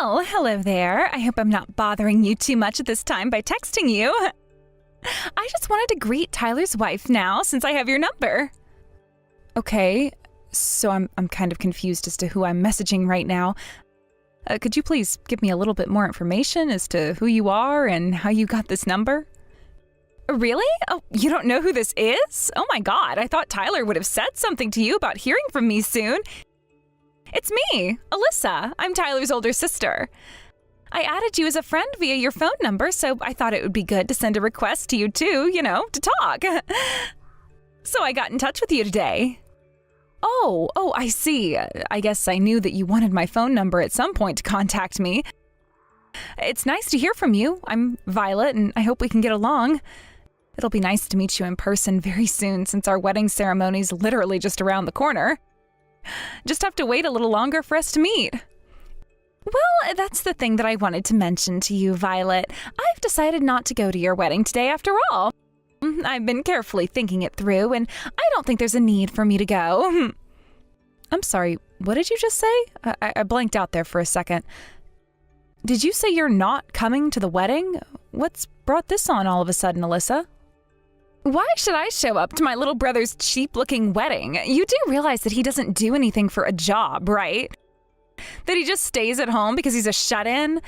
Oh, hello there. I hope I'm not bothering you too much at this time by texting you. I just wanted to greet Tyler's wife now since I have your number. Okay, so I'm kind of confused as to who I'm messaging right now. Could you please give me a little bit more information as to who you are and how you got this number? Really? Oh, you don't know who this is? Oh my God, I thought Tyler would have said something to you about hearing from me soon. It's me, Alyssa. I'm Tyler's older sister. I added you as a friend via your phone number, so I thought it would be good to send a request to you too, to talk. So I got in touch with you today. Oh, I see. I guess I knew that you wanted my phone number at some point to contact me. It's nice to hear from you. I'm Violet, and I hope we can get along. It'll be nice to meet you in person very soon since our wedding ceremony's literally just around the corner. Just have to wait a little longer for us to meet. Well, that's the thing that I wanted to mention to you, Violet. I've decided not to go to your wedding today after all. I've been carefully thinking it through, and I don't think there's a need for me to go. I'm sorry, what did you just say? I blanked out there for a second. Did you say you're not coming to the wedding? What's brought this on all of a sudden, Alyssa? Why should I show up to my little brother's cheap-looking wedding? You do realize that he doesn't do anything for a job, right? That he just stays at home because he's a shut-in?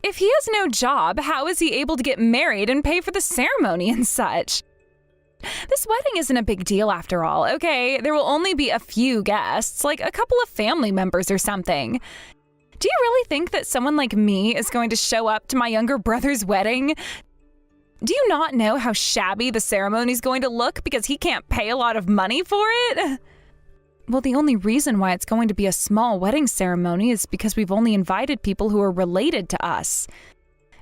If he has no job, how is he able to get married and pay for the ceremony and such? This wedding isn't a big deal after all, okay? There will only be a few guests, like a couple of family members or something. Do you really think that someone like me is going to show up to my younger brother's wedding? Do you not know how shabby the ceremony's going to look because he can't pay a lot of money for it? Well, the only reason why it's going to be a small wedding ceremony is because we've only invited people who are related to us.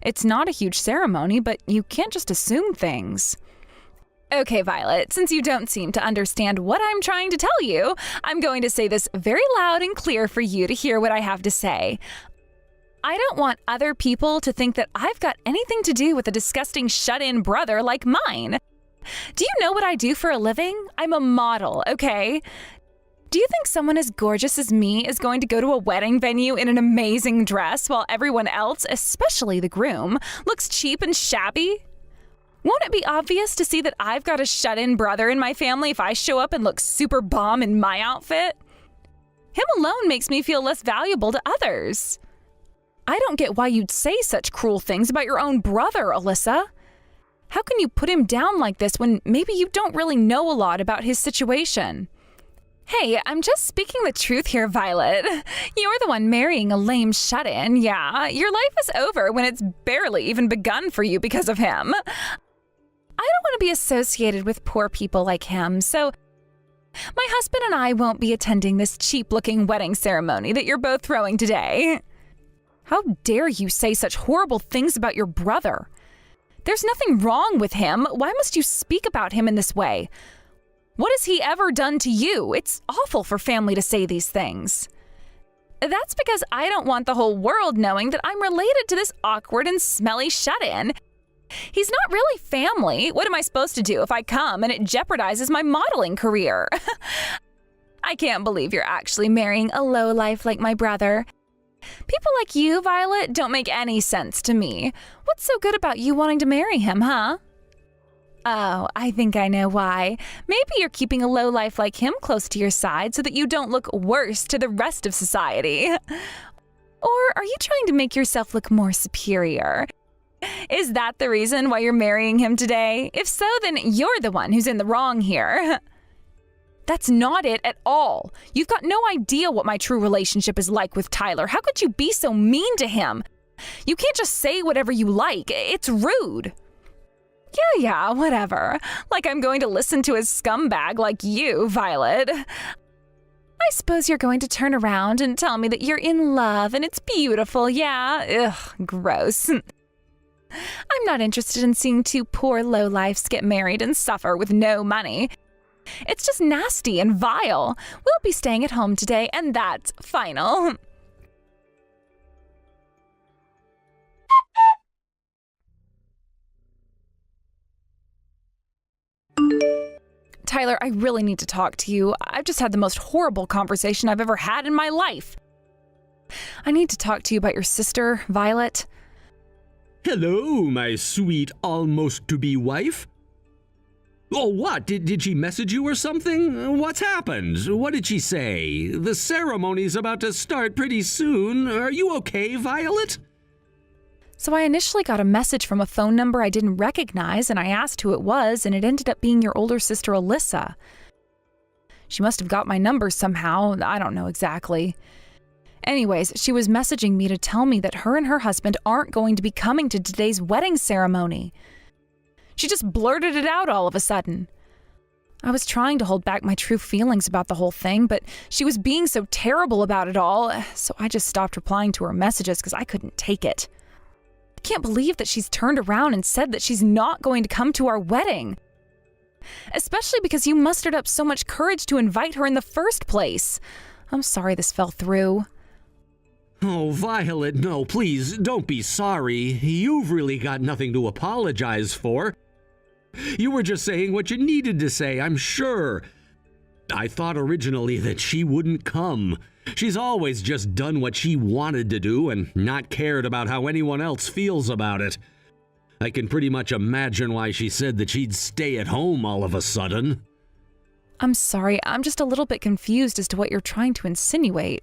It's not a huge ceremony, but you can't just assume things. Okay, Violet, since you don't seem to understand what I'm trying to tell you, I'm going to say this very loud and clear for you to hear what I have to say. I don't want other people to think that I've got anything to do with a disgusting shut-in brother like mine. Do you know what I do for a living? I'm a model, okay? Do you think someone as gorgeous as me is going to go to a wedding venue in an amazing dress while everyone else, especially the groom, looks cheap and shabby? Won't it be obvious to see that I've got a shut-in brother in my family if I show up and look super bomb in my outfit? Him alone makes me feel less valuable to others. I don't get why you'd say such cruel things about your own brother, Alyssa. How can you put him down like this when maybe you don't really know a lot about his situation? Hey, I'm just speaking the truth here, Violet. You're the one marrying a lame shut-in, yeah. Your life is over when it's barely even begun for you because of him. I don't want to be associated with poor people like him, so my husband and I won't be attending this cheap-looking wedding ceremony that you're both throwing today. How dare you say such horrible things about your brother? There's nothing wrong with him. Why must you speak about him in this way? What has he ever done to you? It's awful for family to say these things. That's because I don't want the whole world knowing that I'm related to this awkward and smelly shut-in. He's not really family. What am I supposed to do if I come and it jeopardizes my modeling career? I can't believe you're actually marrying a lowlife like my brother. People like you, Violet, don't make any sense to me. What's so good about you wanting to marry him, huh? Oh, I think I know why. Maybe you're keeping a lowlife like him close to your side so that you don't look worse to the rest of society. Or are you trying to make yourself look more superior? Is that the reason why you're marrying him today? If so, then you're the one who's in the wrong here. That's not it at all. You've got no idea what my true relationship is like with Tyler. How could you be so mean to him? You can't just say whatever you like. It's rude. Yeah, whatever. Like I'm going to listen to a scumbag like you, Violet. I suppose you're going to turn around and tell me that you're in love and it's beautiful, yeah? Ugh, gross. I'm not interested in seeing two poor lowlifes get married and suffer with no money. It's just nasty and vile. We'll be staying at home today, and that's final. Tyler, I really need to talk to you. I've just had the most horrible conversation I've ever had in my life. I need to talk to you about your sister, Violet. Hello, my sweet almost-to-be wife. Oh, what? Did she message you or something? What's happened? What did she say? The ceremony's about to start pretty soon. Are you okay, Violet? So I initially got a message from a phone number I didn't recognize, and I asked who it was, and it ended up being your older sister, Alyssa. She must have got my number somehow. I don't know exactly. Anyways, she was messaging me to tell me that her and her husband aren't going to be coming to today's wedding ceremony. She just blurted it out all of a sudden. I was trying to hold back my true feelings about the whole thing, but she was being so terrible about it all, so I just stopped replying to her messages because I couldn't take it. I can't believe that she's turned around and said that she's not going to come to our wedding. Especially because you mustered up so much courage to invite her in the first place. I'm sorry this fell through. Oh, Violet, no, please, don't be sorry. You've really got nothing to apologize for. You were just saying what you needed to say, I'm sure. I thought originally that she wouldn't come. She's always just done what she wanted to do and not cared about how anyone else feels about it. I can pretty much imagine why she said that she'd stay at home all of a sudden. I'm sorry, I'm just a little bit confused as to what you're trying to insinuate.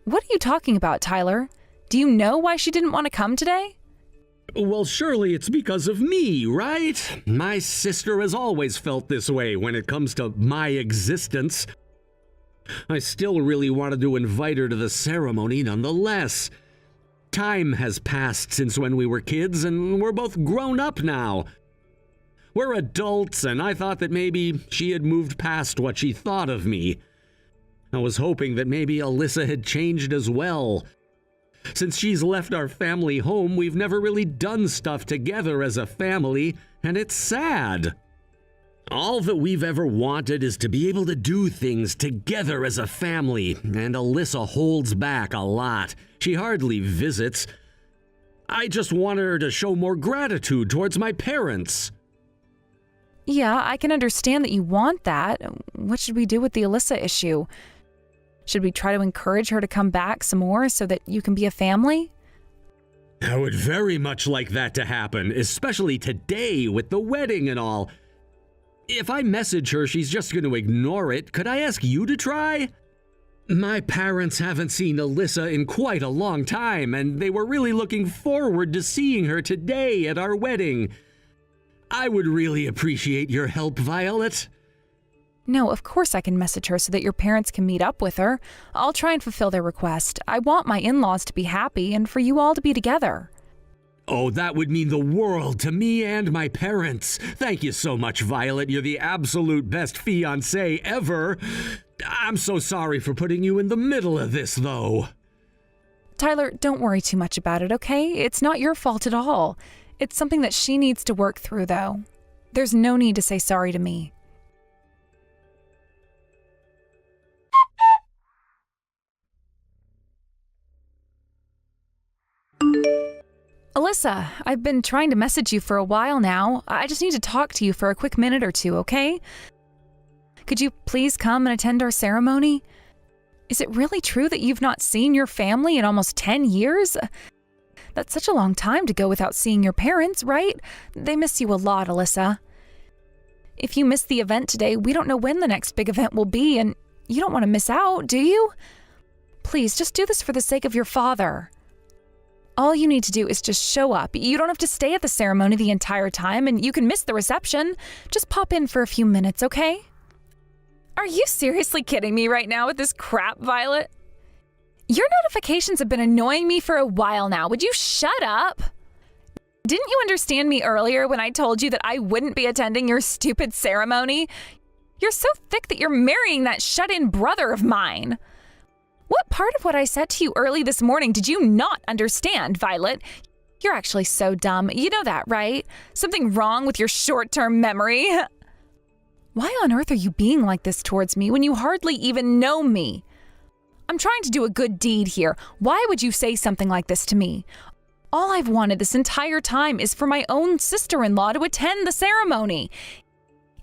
What are you talking about, Tyler? Do you know why she didn't want to come today? Well, surely it's because of me, right? My sister has always felt this way when it comes to my existence. I still really wanted to invite her to the ceremony nonetheless. Time has passed since when we were kids, and we're both grown up now. We're adults, and I thought that maybe she had moved past what she thought of me. I was hoping that maybe Alyssa had changed as well. Since she's left our family home, we've never really done stuff together as a family, and it's sad. All that we've ever wanted is to be able to do things together as a family, and Alyssa holds back a lot. She hardly visits. I just want her to show more gratitude towards my parents. Yeah, I can understand that you want that. What should we do with the Alyssa issue? Should we try to encourage her to come back some more so that you can be a family? I would very much like that to happen, especially today with the wedding and all. If I message her, she's just going to ignore it. Could I ask you to try? My parents haven't seen Alyssa in quite a long time, and they were really looking forward to seeing her today at our wedding. I would really appreciate your help, Violet. No, of course I can message her so that your parents can meet up with her. I'll try and fulfill their request. I want my in-laws to be happy and for you all to be together. Oh, that would mean the world to me and my parents. Thank you so much, Violet. You're the absolute best fiancé ever. I'm so sorry for putting you in the middle of this, though. Tyler, don't worry too much about it, okay? It's not your fault at all. It's something that she needs to work through, though. There's no need to say sorry to me. Alyssa, I've been trying to message you for a while now. I just need to talk to you for a quick minute or two, okay? Could you please come and attend our ceremony? Is it really true that you've not seen your family in almost 10 years? That's such a long time to go without seeing your parents, right? They miss you a lot, Alyssa. If you miss the event today, we don't know when the next big event will be, and you don't want to miss out, do you? Please, just do this for the sake of your father. All you need to do is just show up. You don't have to stay at the ceremony the entire time, and you can miss the reception. Just pop in for a few minutes, okay? Are you seriously kidding me right now with this crap, Violet? Your notifications have been annoying me for a while now. Would you shut up? Didn't you understand me earlier when I told you that I wouldn't be attending your stupid ceremony? You're so thick that you're marrying that shut-in brother of mine. What part of what I said to you early this morning did you not understand, Violet? You're actually so dumb. You know that, right? Something wrong with your short-term memory. Why on earth are you being like this towards me when you hardly even know me? I'm trying to do a good deed here. Why would you say something like this to me? All I've wanted this entire time is for my own sister-in-law to attend the ceremony.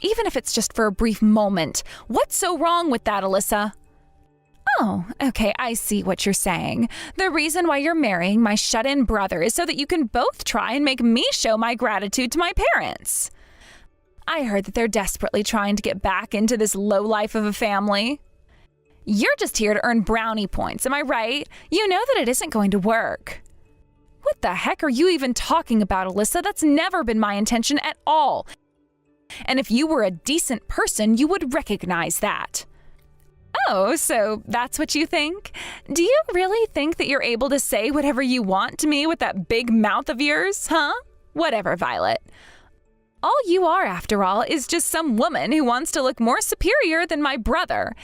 Even if it's just for a brief moment. What's so wrong with that, Alyssa? Oh, okay, I see what you're saying. The reason why you're marrying my shut-in brother is so that you can both try and make me show my gratitude to my parents. I heard that they're desperately trying to get back into this low life of a family. You're just here to earn brownie points, am I right? You know that it isn't going to work. What the heck are you even talking about, Alyssa? That's never been my intention at all. And if you were a decent person, you would recognize that. Oh, so that's what you think? Do you really think that you're able to say whatever you want to me with that big mouth of yours, huh? Whatever, Violet. All you are, after all, is just some woman who wants to look more superior than my brother.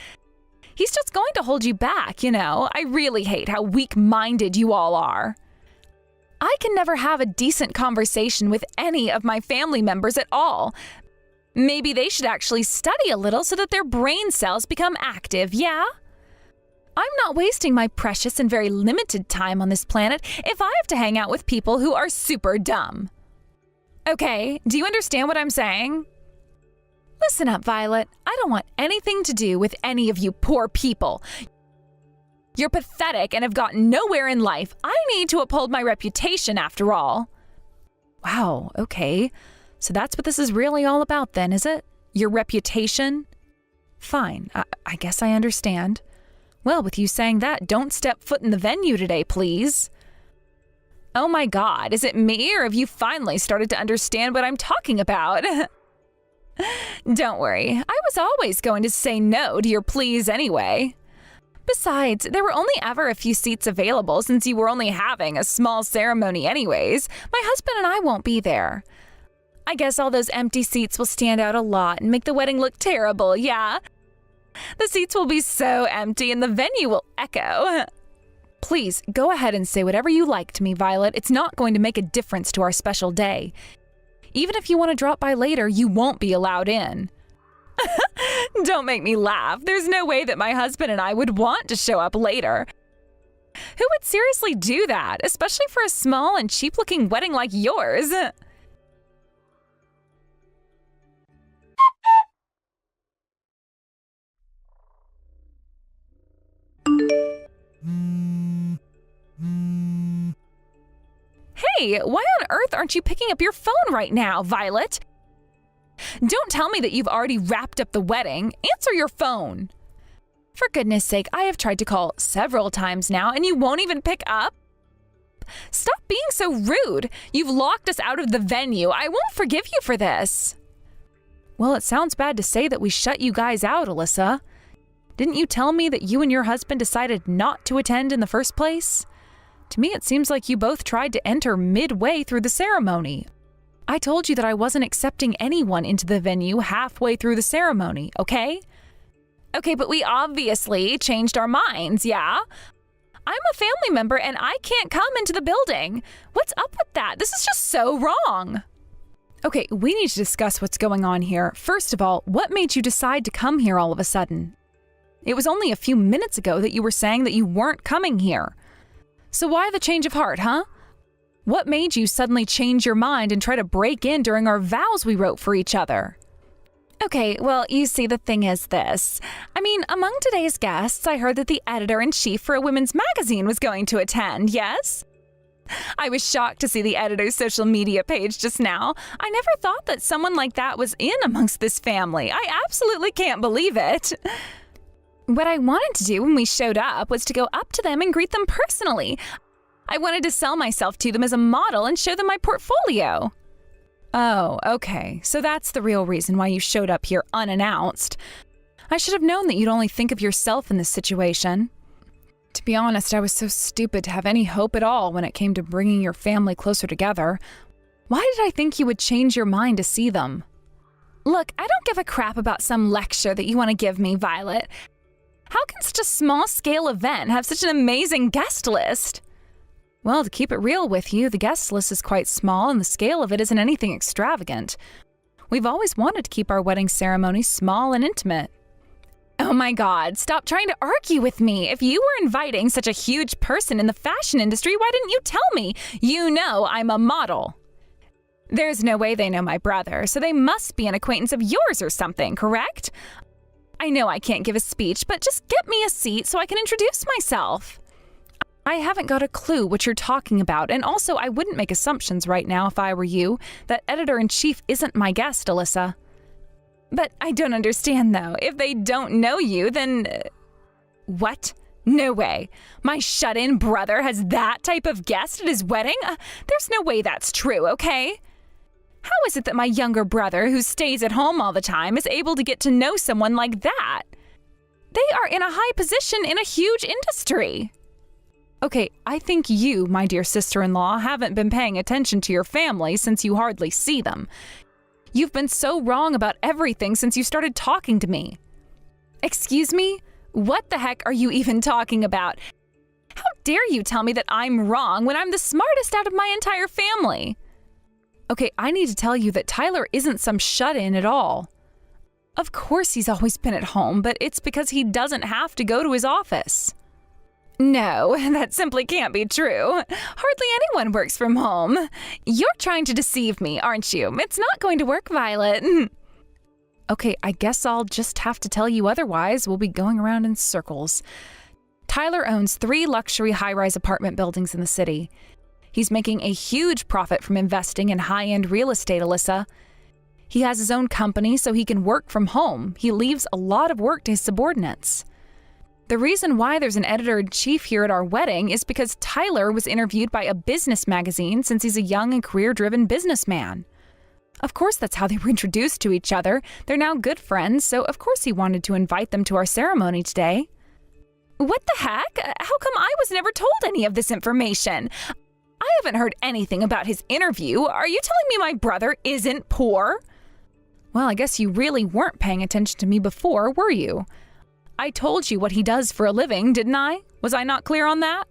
He's just going to hold you back, you know. I really hate how weak-minded you all are. I can never have a decent conversation with any of my family members at all. Maybe they should actually study a little so that their brain cells become active, yeah? I'm not wasting my precious and very limited time on this planet if I have to hang out with people who are super dumb. Okay, do you understand what I'm saying? Listen up, Violet. I don't want anything to do with any of you poor people. You're pathetic and have gotten nowhere in life. I need to uphold my reputation, after all. Wow, okay. So that's what this is really all about then, is it? Your reputation? Fine, I guess I understand. Well, with you saying that, don't step foot in the venue today, please. Oh my God, is it me or have you finally started to understand what I'm talking about? Don't worry, I was always going to say no to your pleas anyway. Besides, there were only ever a few seats available since you were only having a small ceremony anyways. My husband and I won't be there. I guess all those empty seats will stand out a lot and make the wedding look terrible, yeah? The seats will be so empty and the venue will echo. Please, go ahead and say whatever you like to me, Violet. It's not going to make a difference to our special day. Even if you want to drop by later, you won't be allowed in. Don't make me laugh. There's no way that my husband and I would want to show up later. Who would seriously do that, especially for a small and cheap-looking wedding like yours? Hey, why on earth aren't you picking up your phone right now, Violet? Don't tell me that you've already wrapped up the wedding. Answer your phone. For goodness sake, I have tried to call several times now and you won't even pick up. Stop being so rude. You've locked us out of the venue. I won't forgive you for this. Well, it sounds bad to say that we shut you guys out, Alyssa. Didn't you tell me that you and your husband decided not to attend in the first place? To me, it seems like you both tried to enter midway through the ceremony. I told you that I wasn't accepting anyone into the venue halfway through the ceremony, okay? Okay, but we obviously changed our minds, yeah? I'm a family member and I can't come into the building. What's up with that? This is just so wrong. Okay, we need to discuss what's going on here. First of all, what made you decide to come here all of a sudden? It was only a few minutes ago that you were saying that you weren't coming here. So why the change of heart, huh? What made you suddenly change your mind and try to break in during our vows we wrote for each other? Okay, well, you see, the thing is this. I mean, among today's guests, I heard that the editor-in-chief for a women's magazine was going to attend, yes? I was shocked to see the editor's social media page just now. I never thought that someone like that was in amongst this family. I absolutely can't believe it. What I wanted to do when we showed up was to go up to them and greet them personally. I wanted to sell myself to them as a model and show them my portfolio. Oh, okay. So that's the real reason why you showed up here unannounced. I should have known that you'd only think of yourself in this situation. To be honest, I was so stupid to have any hope at all when it came to bringing your family closer together. Why did I think you would change your mind to see them? Look, I don't give a crap about some lecture that you want to give me, Violet. How can such a small-scale event have such an amazing guest list? Well, to keep it real with you, the guest list is quite small and the scale of it isn't anything extravagant. We've always wanted to keep our wedding ceremony small and intimate. Oh my God, stop trying to argue with me. If you were inviting such a huge person in the fashion industry, why didn't you tell me? You know I'm a model. There's no way they know my brother, so they must be an acquaintance of yours or something, correct? I I know I can't give a speech, but just get me a seat so I can introduce myself. I haven't got a clue what you're talking about, and also I wouldn't make assumptions right now if I were you. That editor-in-chief isn't my guest, Alyssa. But I don't understand, though. If they don't know you, then... What? No way. My shut-in brother has that type of guest at his wedding? There's no way that's true, okay? How is it that my younger brother, who stays at home all the time, is able to get to know someone like that? They are in a high position in a huge industry. Okay, I think you, my dear sister-in-law, haven't been paying attention to your family since you hardly see them. You've been so wrong about everything since you started talking to me. Excuse me? What the heck are you even talking about? How dare you tell me that I'm wrong when I'm the smartest out of my entire family? Okay, I need to tell you that Tyler isn't some shut-in at all. Of course he's always been at home, but it's because he doesn't have to go to his office. No, that simply can't be true. Hardly anyone works from home. You're trying to deceive me, aren't you? It's not going to work, Violet. Okay, I guess I'll just have to tell you otherwise. We'll be going around in circles. Tyler owns 3 luxury high-rise apartment buildings in the city. He's making a huge profit from investing in high-end real estate, Alyssa. He has his own company so he can work from home. He leaves a lot of work to his subordinates. The reason why there's an editor-in-chief here at our wedding is because Tyler was interviewed by a business magazine since he's a young and career-driven businessman. Of course, that's how they were introduced to each other. They're now good friends, so of course he wanted to invite them to our ceremony today. What the heck? How come I was never told any of this information? I haven't heard anything about his interview. Are you telling me my brother isn't poor? Well, I guess you really weren't paying attention to me before, were you? I told you what he does for a living, didn't I? Was I not clear on that?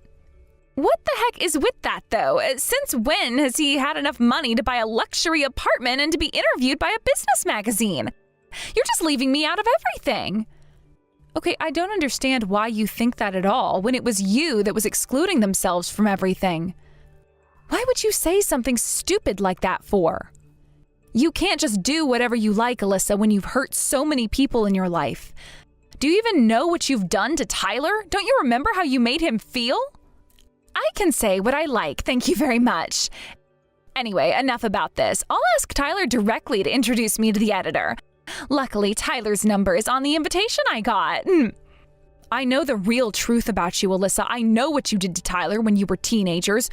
What the heck is with that, though? Since when has he had enough money to buy a luxury apartment and to be interviewed by a business magazine? You're just leaving me out of everything. Okay, I don't understand why you think that at all when it was you that was excluding themselves from everything. Why would you say something stupid like that for? You can't just do whatever you like, Alyssa, when you've hurt so many people in your life. Do you even know what you've done to Tyler? Don't you remember how you made him feel? I can say what I like, thank you very much. Anyway, enough about this. I'll ask Tyler directly to introduce me to the editor. Luckily, Tyler's number is on the invitation I got. I know the real truth about you, Alyssa. I know what you did to Tyler when you were teenagers.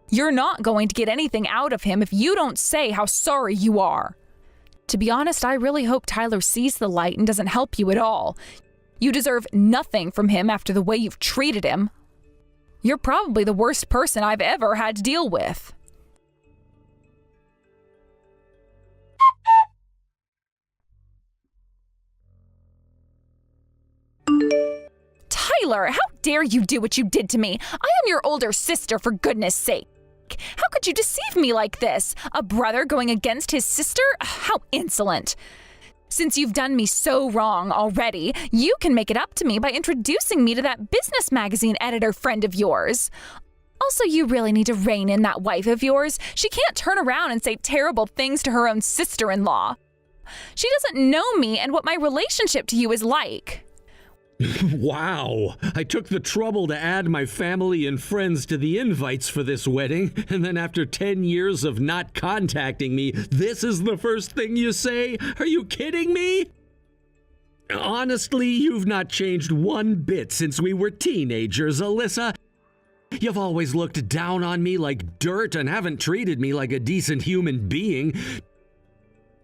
You're not going to get anything out of him if you don't say how sorry you are. To be honest, I really hope Tyler sees the light and doesn't help you at all. You deserve nothing from him after the way you've treated him. You're probably the worst person I've ever had to deal with. Tyler, how dare you do what you did to me? I am your older sister, for goodness sake. How could you deceive me like this? A brother going against his sister? How insolent. Since you've done me so wrong already, you can make it up to me by introducing me to that business magazine editor friend of yours. Also, you really need to rein in that wife of yours. She can't turn around and say terrible things to her own sister-in-law. She doesn't know me and what my relationship to you is like. Wow, I took the trouble to add my family and friends to the invites for this wedding, and then after 10 years of not contacting me, this is the first thing you say? Are you kidding me? Honestly, you've not changed one bit since we were teenagers, Alyssa. You've always looked down on me like dirt and haven't treated me like a decent human being.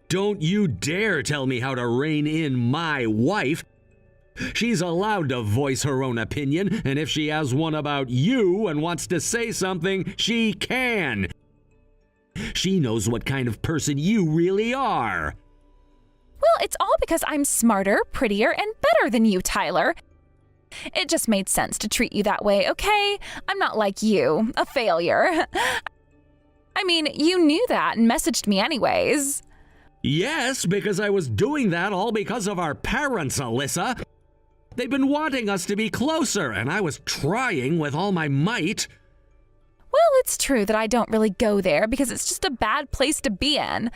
Don't you dare tell me how to rein in my wife. She's allowed to voice her own opinion, and if she has one about you and wants to say something, she can. She knows what kind of person you really are. Well, it's all because I'm smarter, prettier, and better than you, Tyler. It just made sense to treat you that way, okay? I'm not like you, a failure. I mean, you knew that and messaged me anyways. Yes, because I was doing that all because of our parents, Alyssa. They've been wanting us to be closer, and I was trying with all my might. Well, it's true that I don't really go there because it's just a bad place to be in.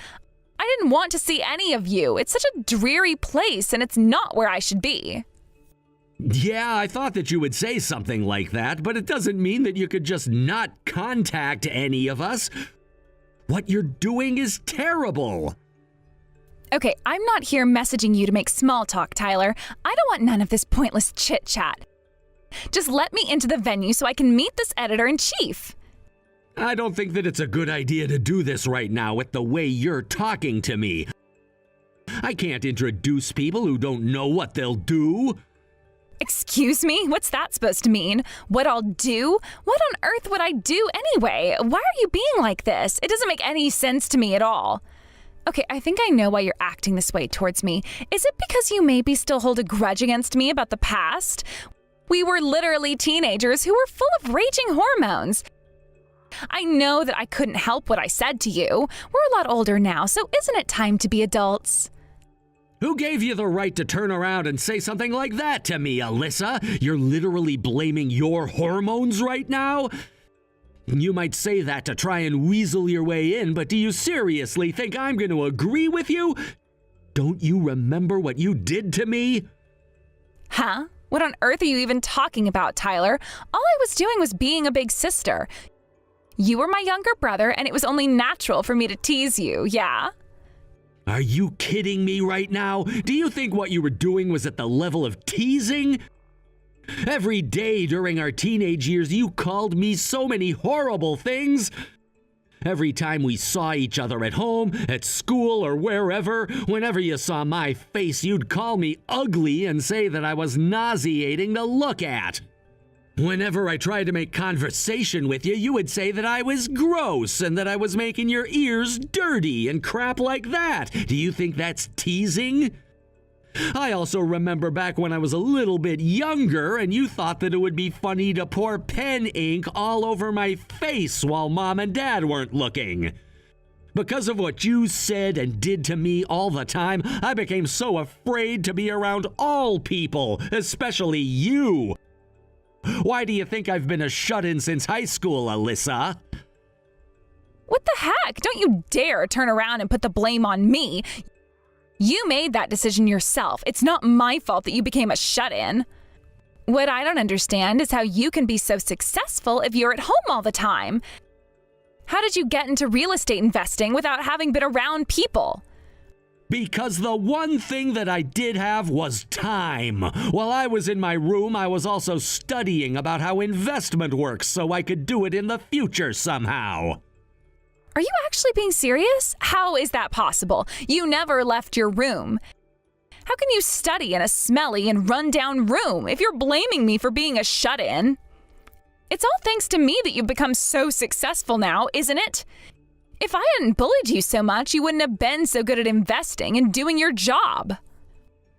I didn't want to see any of you. It's such a dreary place, and it's not where I should be. Yeah, I thought that you would say something like that, but it doesn't mean that you could just not contact any of us. What you're doing is terrible. Okay, I'm not here messaging you to make small talk, Tyler. I don't want none of this pointless chit-chat. Just let me into the venue so I can meet this editor-in-chief. I don't think that it's a good idea to do this right now with the way you're talking to me. I can't introduce people who don't know what they'll do. Excuse me? What's that supposed to mean? What I'll do? What on earth would I do anyway? Why are you being like this? It doesn't make any sense to me at all. Okay, I think I know why you're acting this way towards me. Is it because you maybe still hold a grudge against me about the past? We were literally teenagers who were full of raging hormones. I know that I couldn't help what I said to you. We're a lot older now, so isn't it time to be adults? Who gave you the right to turn around and say something like that to me, Alyssa? You're literally blaming your hormones right now? You might say that to try and weasel your way in, but do you seriously think I'm going to agree with you? Don't you remember what you did to me? Huh? What on earth are you even talking about, Tyler? All I was doing was being a big sister. You were my younger brother, and it was only natural for me to tease you, yeah? Are you kidding me right now? Do you think what you were doing was at the level of teasing? Every day during our teenage years, you called me so many horrible things. Every time we saw each other at home, at school, or wherever, whenever you saw my face, you'd call me ugly and say that I was nauseating to look at. Whenever I tried to make conversation with you, you would say that I was gross and that I was making your ears dirty and crap like that. Do you think that's teasing? I also remember back when I was a little bit younger and you thought that it would be funny to pour pen ink all over my face while Mom and Dad weren't looking. Because of what you said and did to me all the time, I became so afraid to be around all people, especially you. Why do you think I've been a shut-in since high school, Alyssa? What the heck? Don't you dare turn around and put the blame on me. You made that decision yourself. It's not my fault that you became a shut-in. What I don't understand is how you can be so successful if you're at home all the time. How did you get into real estate investing without having been around people? Because the one thing that I did have was time. While I was in my room, I was also studying about how investment works so I could do it in the future somehow. Are you actually being serious? How is that possible? You never left your room. How can you study in a smelly and run-down room if you're blaming me for being a shut-in? It's all thanks to me that you've become so successful now, isn't it? If I hadn't bullied you so much, you wouldn't have been so good at investing and doing your job.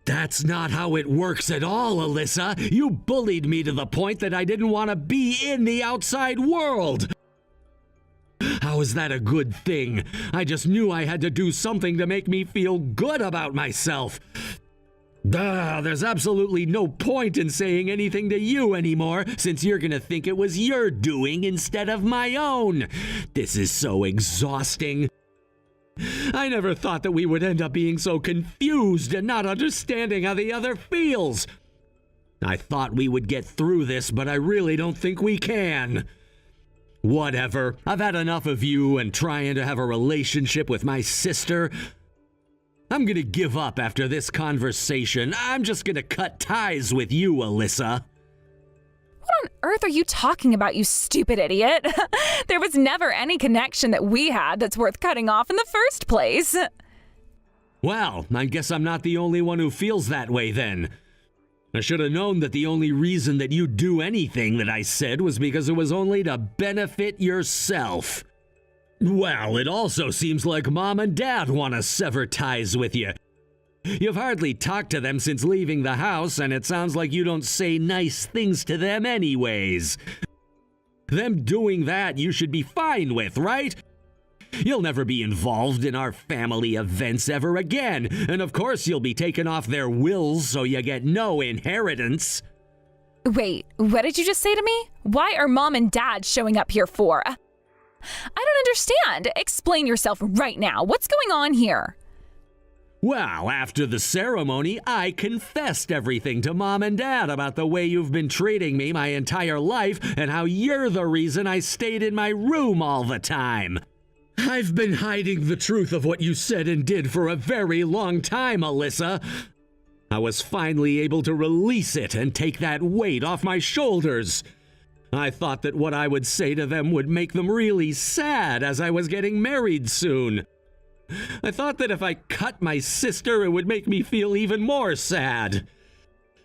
That's not how it works at all, Alyssa. You bullied me to the point that I didn't want to be in the outside world. How is that a good thing? I just knew I had to do something to make me feel good about myself. There's absolutely no point in saying anything to you anymore, since you're gonna think it was your doing instead of my own. This is so exhausting. I never thought that we would end up being so confused and not understanding how the other feels. I thought we would get through this, but I really don't think we can. Whatever. I've had enough of you and trying to have a relationship with my sister. I'm gonna give up after this conversation. I'm just gonna cut ties with you, Alyssa. What on earth are you talking about, you stupid idiot? There was never any connection that we had that's worth cutting off in the first place. Well, I guess I'm not the only one who feels that way then. I should have known that the only reason that you'd do anything that I said was because it was only to benefit yourself. Well, it also seems like Mom and Dad want to sever ties with you. You've hardly talked to them since leaving the house, and it sounds like you don't say nice things to them anyways. Them doing that you should be fine with, right? You'll never be involved in our family events ever again, and of course you'll be taken off their wills so you get no inheritance. Wait, what did you just say to me? Why are Mom and Dad showing up here for? I don't understand. Explain yourself right now. What's going on here? Well, after the ceremony, I confessed everything to Mom and Dad about the way you've been treating me my entire life and how you're the reason I stayed in my room all the time. I've been hiding the truth of what you said and did for a very long time, Alyssa. I was finally able to release it and take that weight off my shoulders. I thought that what I would say to them would make them really sad as I was getting married soon. I thought that if I cut my sister, it would make me feel even more sad.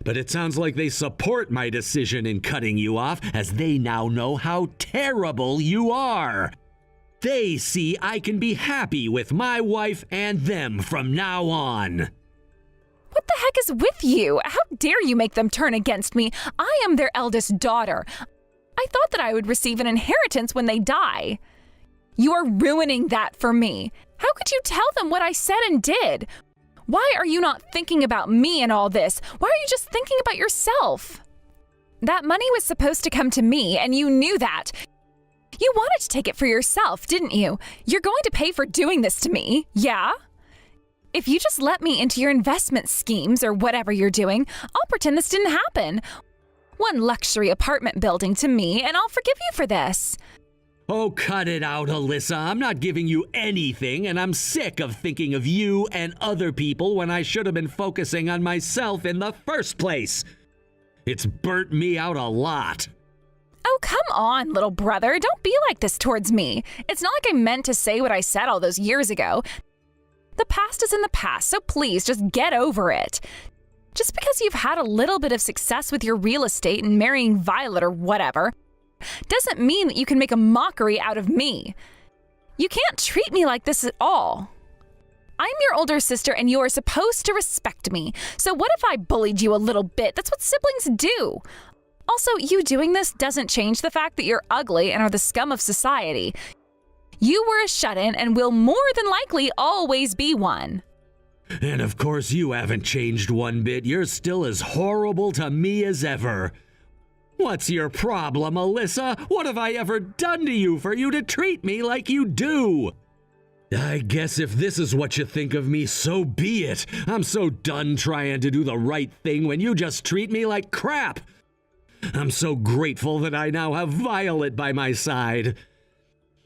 But it sounds like they support my decision in cutting you off, as they now know how terrible you are. They see I can be happy with my wife and them from now on. What the heck is with you? How dare you make them turn against me? I am their eldest daughter. I thought that I would receive an inheritance when they die. You are ruining that for me. How could you tell them what I said and did? Why are you not thinking about me in all this? Why are you just thinking about yourself? That money was supposed to come to me, and you knew that. You wanted to take it for yourself, didn't you? You're going to pay for doing this to me, yeah? If you just let me into your investment schemes or whatever you're doing, I'll pretend this didn't happen. One luxury apartment building to me, and I'll forgive you for this. Oh, cut it out, Alyssa. I'm not giving you anything, and I'm sick of thinking of you and other people when I should have been focusing on myself in the first place. It's burnt me out a lot. Oh, come on, little brother. Don't be like this towards me. It's not like I meant to say what I said all those years ago. The past is in the past, so please just get over it. Just because you've had a little bit of success with your real estate and marrying Violet or whatever doesn't mean that you can make a mockery out of me. You can't treat me like this at all. I'm your older sister and you are supposed to respect me. So what if I bullied you a little bit? That's what siblings do. Also, you doing this doesn't change the fact that you're ugly and are the scum of society. You were a shut-in and will more than likely always be one. And of course you haven't changed one bit. You're still as horrible to me as ever. What's your problem, Alyssa? What have I ever done to you for you to treat me like you do? I guess if this is what you think of me, so be it. I'm so done trying to do the right thing when you just treat me like crap. I'm so grateful that I now have Violet by my side.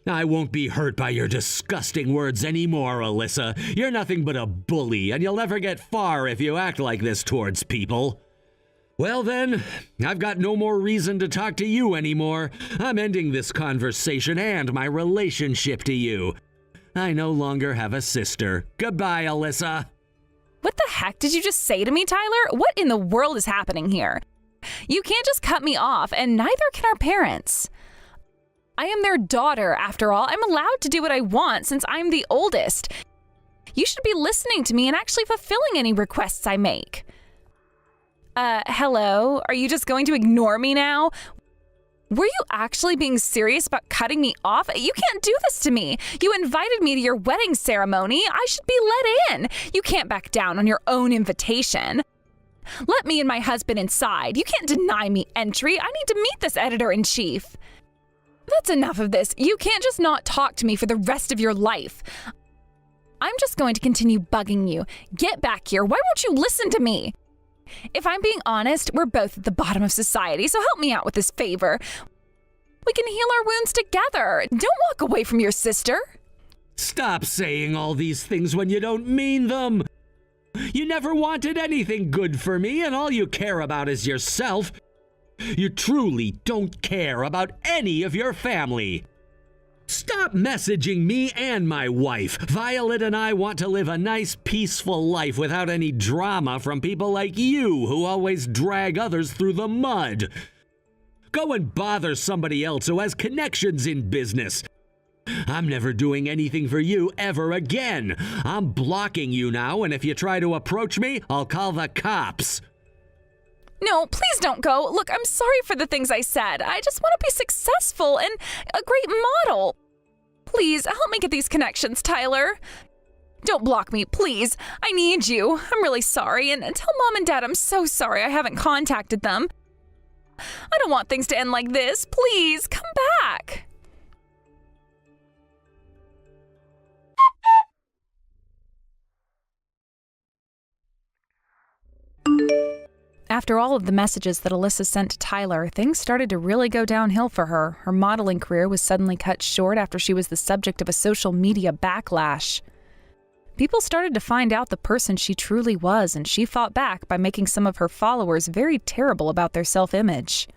I won't be hurt by your disgusting words anymore, Alyssa. You're nothing but a bully, and you'll never get far if you act like this towards people. Well then, I've got no more reason to talk to you anymore. I'm ending this conversation and my relationship to you. I no longer have a sister. Goodbye, Alyssa. What the heck did you just say to me, Tyler? What in the world is happening here? You can't just cut me off, and neither can our parents. I am their daughter, after all. I'm allowed to do what I want since I'm the oldest. You should be listening to me and actually fulfilling any requests I make. Hello? Are you just going to ignore me now? Were you actually being serious about cutting me off? You can't do this to me. You invited me to your wedding ceremony. I should be let in. You can't back down on your own invitation. Let me and my husband inside. You can't deny me entry. I need to meet this editor-in-chief. That's enough of this. You can't just not talk to me for the rest of your life. I'm just going to continue bugging you. Get back here. Why won't you listen to me? If I'm being honest, we're both at the bottom of society, so help me out with this favor. We can heal our wounds together. Don't walk away from your sister. Stop saying all these things when you don't mean them. You never wanted anything good for me, and all you care about is yourself. You truly don't care about any of your family. Stop messaging me and my wife. Violet and I want to live a nice, peaceful life without any drama from people like you who always drag others through the mud. Go and bother somebody else who has connections in business. I'm never doing anything for you ever again. I'm blocking you now, and if you try to approach me, I'll call the cops. No, please don't go. Look, I'm sorry for the things I said. I just want to be successful and a great model. Please, help me get these connections, Tyler. Don't block me, please. I need you. I'm really sorry, and tell Mom and Dad I'm so sorry I haven't contacted them. I don't want things to end like this. Please, come back. After all of the messages that Alyssa sent to Tyler, things started to really go downhill for her. Her modeling career was suddenly cut short after she was the subject of a social media backlash. People started to find out the person she truly was, and she fought back by making some of her followers very terrible about their self-image.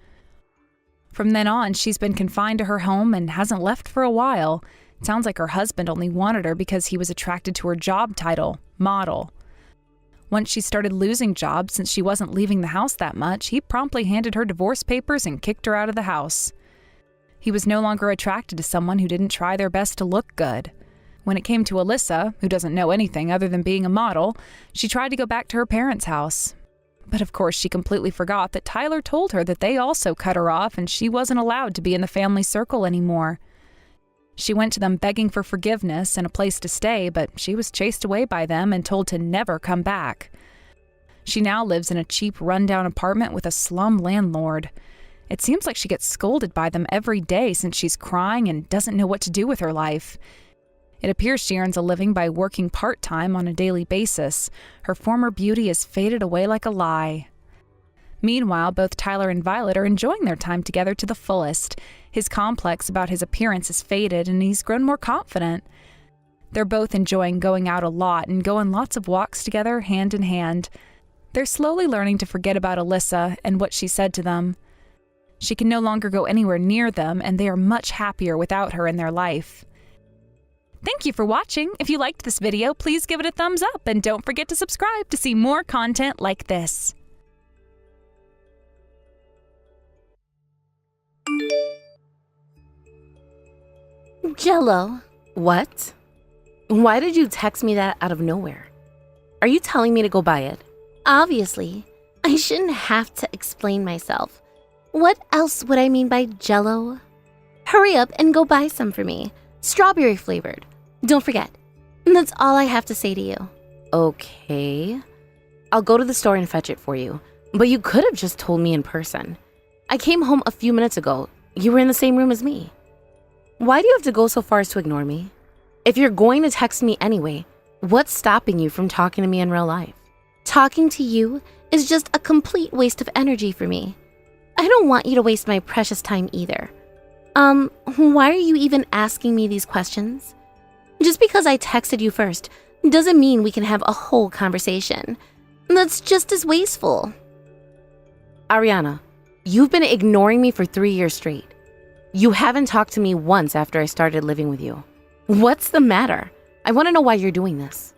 From then on, she's been confined to her home and hasn't left for a while. It sounds like her husband only wanted her because he was attracted to her job title, model. Once she started losing jobs, since she wasn't leaving the house that much, he promptly handed her divorce papers and kicked her out of the house. He was no longer attracted to someone who didn't try their best to look good. When it came to Alyssa, who doesn't know anything other than being a model, she tried to go back to her parents' house. But of course, she completely forgot that Tyler told her that they also cut her off and she wasn't allowed to be in the family circle anymore. She went to them begging for forgiveness and a place to stay, but she was chased away by them and told to never come back. She now lives in a cheap, rundown apartment with a slum landlord. It seems like she gets scolded by them every day since she's crying and doesn't know what to do with her life. It appears she earns a living by working part-time on a daily basis. Her former beauty has faded away like a lie. Meanwhile, both Tyler and Violet are enjoying their time together to the fullest. His complex about his appearance has faded and he's grown more confident. They're both enjoying going out a lot and go on lots of walks together, hand in hand. They're slowly learning to forget about Alyssa and what she said to them. She can no longer go anywhere near them, and they are much happier without her in their life. Thank you for watching. If you liked this video, please give it a thumbs up and don't forget to subscribe to see more content like this. Jello. What? Why did you text me that out of nowhere? Are you telling me to go buy it? Obviously. I shouldn't have to explain myself. What else would I mean by Jello? Hurry up and go buy some for me. Strawberry flavored. Don't forget. That's all I have to say to you. Okay. I'll go to the store and fetch it for you. But you could have just told me in person. I came home a few minutes ago. You were in the same room as me. Why do you have to go so far as to ignore me? If you're going to text me anyway, what's stopping you from talking to me in real life? Talking to you is just a complete waste of energy for me. I don't want you to waste my precious time either. Why are you even asking me these questions? Just because I texted you first doesn't mean we can have a whole conversation. That's just as wasteful. Ariana, you've been ignoring me for 3 years straight. You haven't talked to me once after I started living with you. What's the matter? I want to know why you're doing this.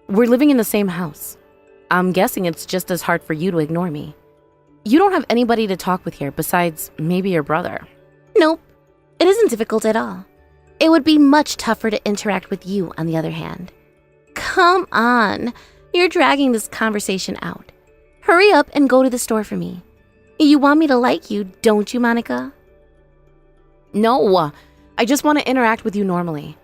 We're living in the same house. I'm guessing it's just as hard for you to ignore me. You don't have anybody to talk with here besides maybe your brother. Nope, it isn't difficult at all. It would be much tougher to interact with you, on the other hand. Come on, you're dragging this conversation out. Hurry up and go to the store for me. You want me to like you, don't you, Monica? No, I just want to interact with you normally.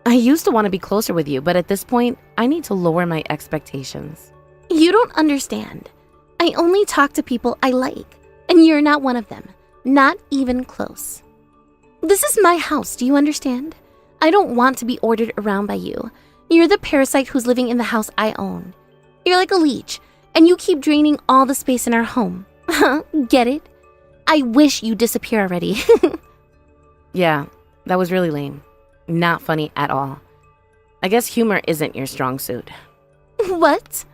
I used to want to be closer with you, but at this point, I need to lower my expectations. You don't understand. I only talk to people I like, and you're not one of them. Not even close. This is my house, do you understand? I don't want to be ordered around by you. You're the parasite who's living in the house I own. You're like a leech, and you keep draining all the space in our home. Get it? I wish you'd disappear already. Yeah, that was really lame. Not funny at all. I guess humor isn't your strong suit. What?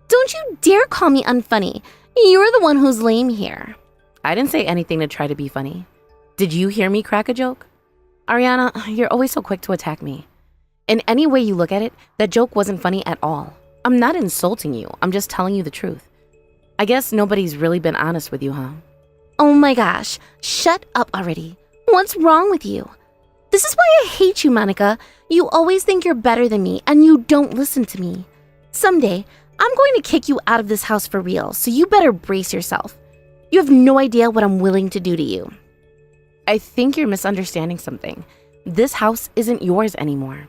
Don't you dare call me unfunny. You're the one who's lame here. I didn't say anything to try to be funny. Did you hear me crack a joke? Ariana, you're always so quick to attack me. In any way you look at it, that joke wasn't funny at all. I'm not insulting you. I'm just telling you the truth. I guess nobody's really been honest with you, huh? Oh my gosh, shut up already. What's wrong with you? This is why I hate you, Monica. You always think you're better than me and you don't listen to me. Someday, I'm going to kick you out of this house for real, so you better brace yourself. You have no idea what I'm willing to do to you. I think you're misunderstanding something. This house isn't yours anymore.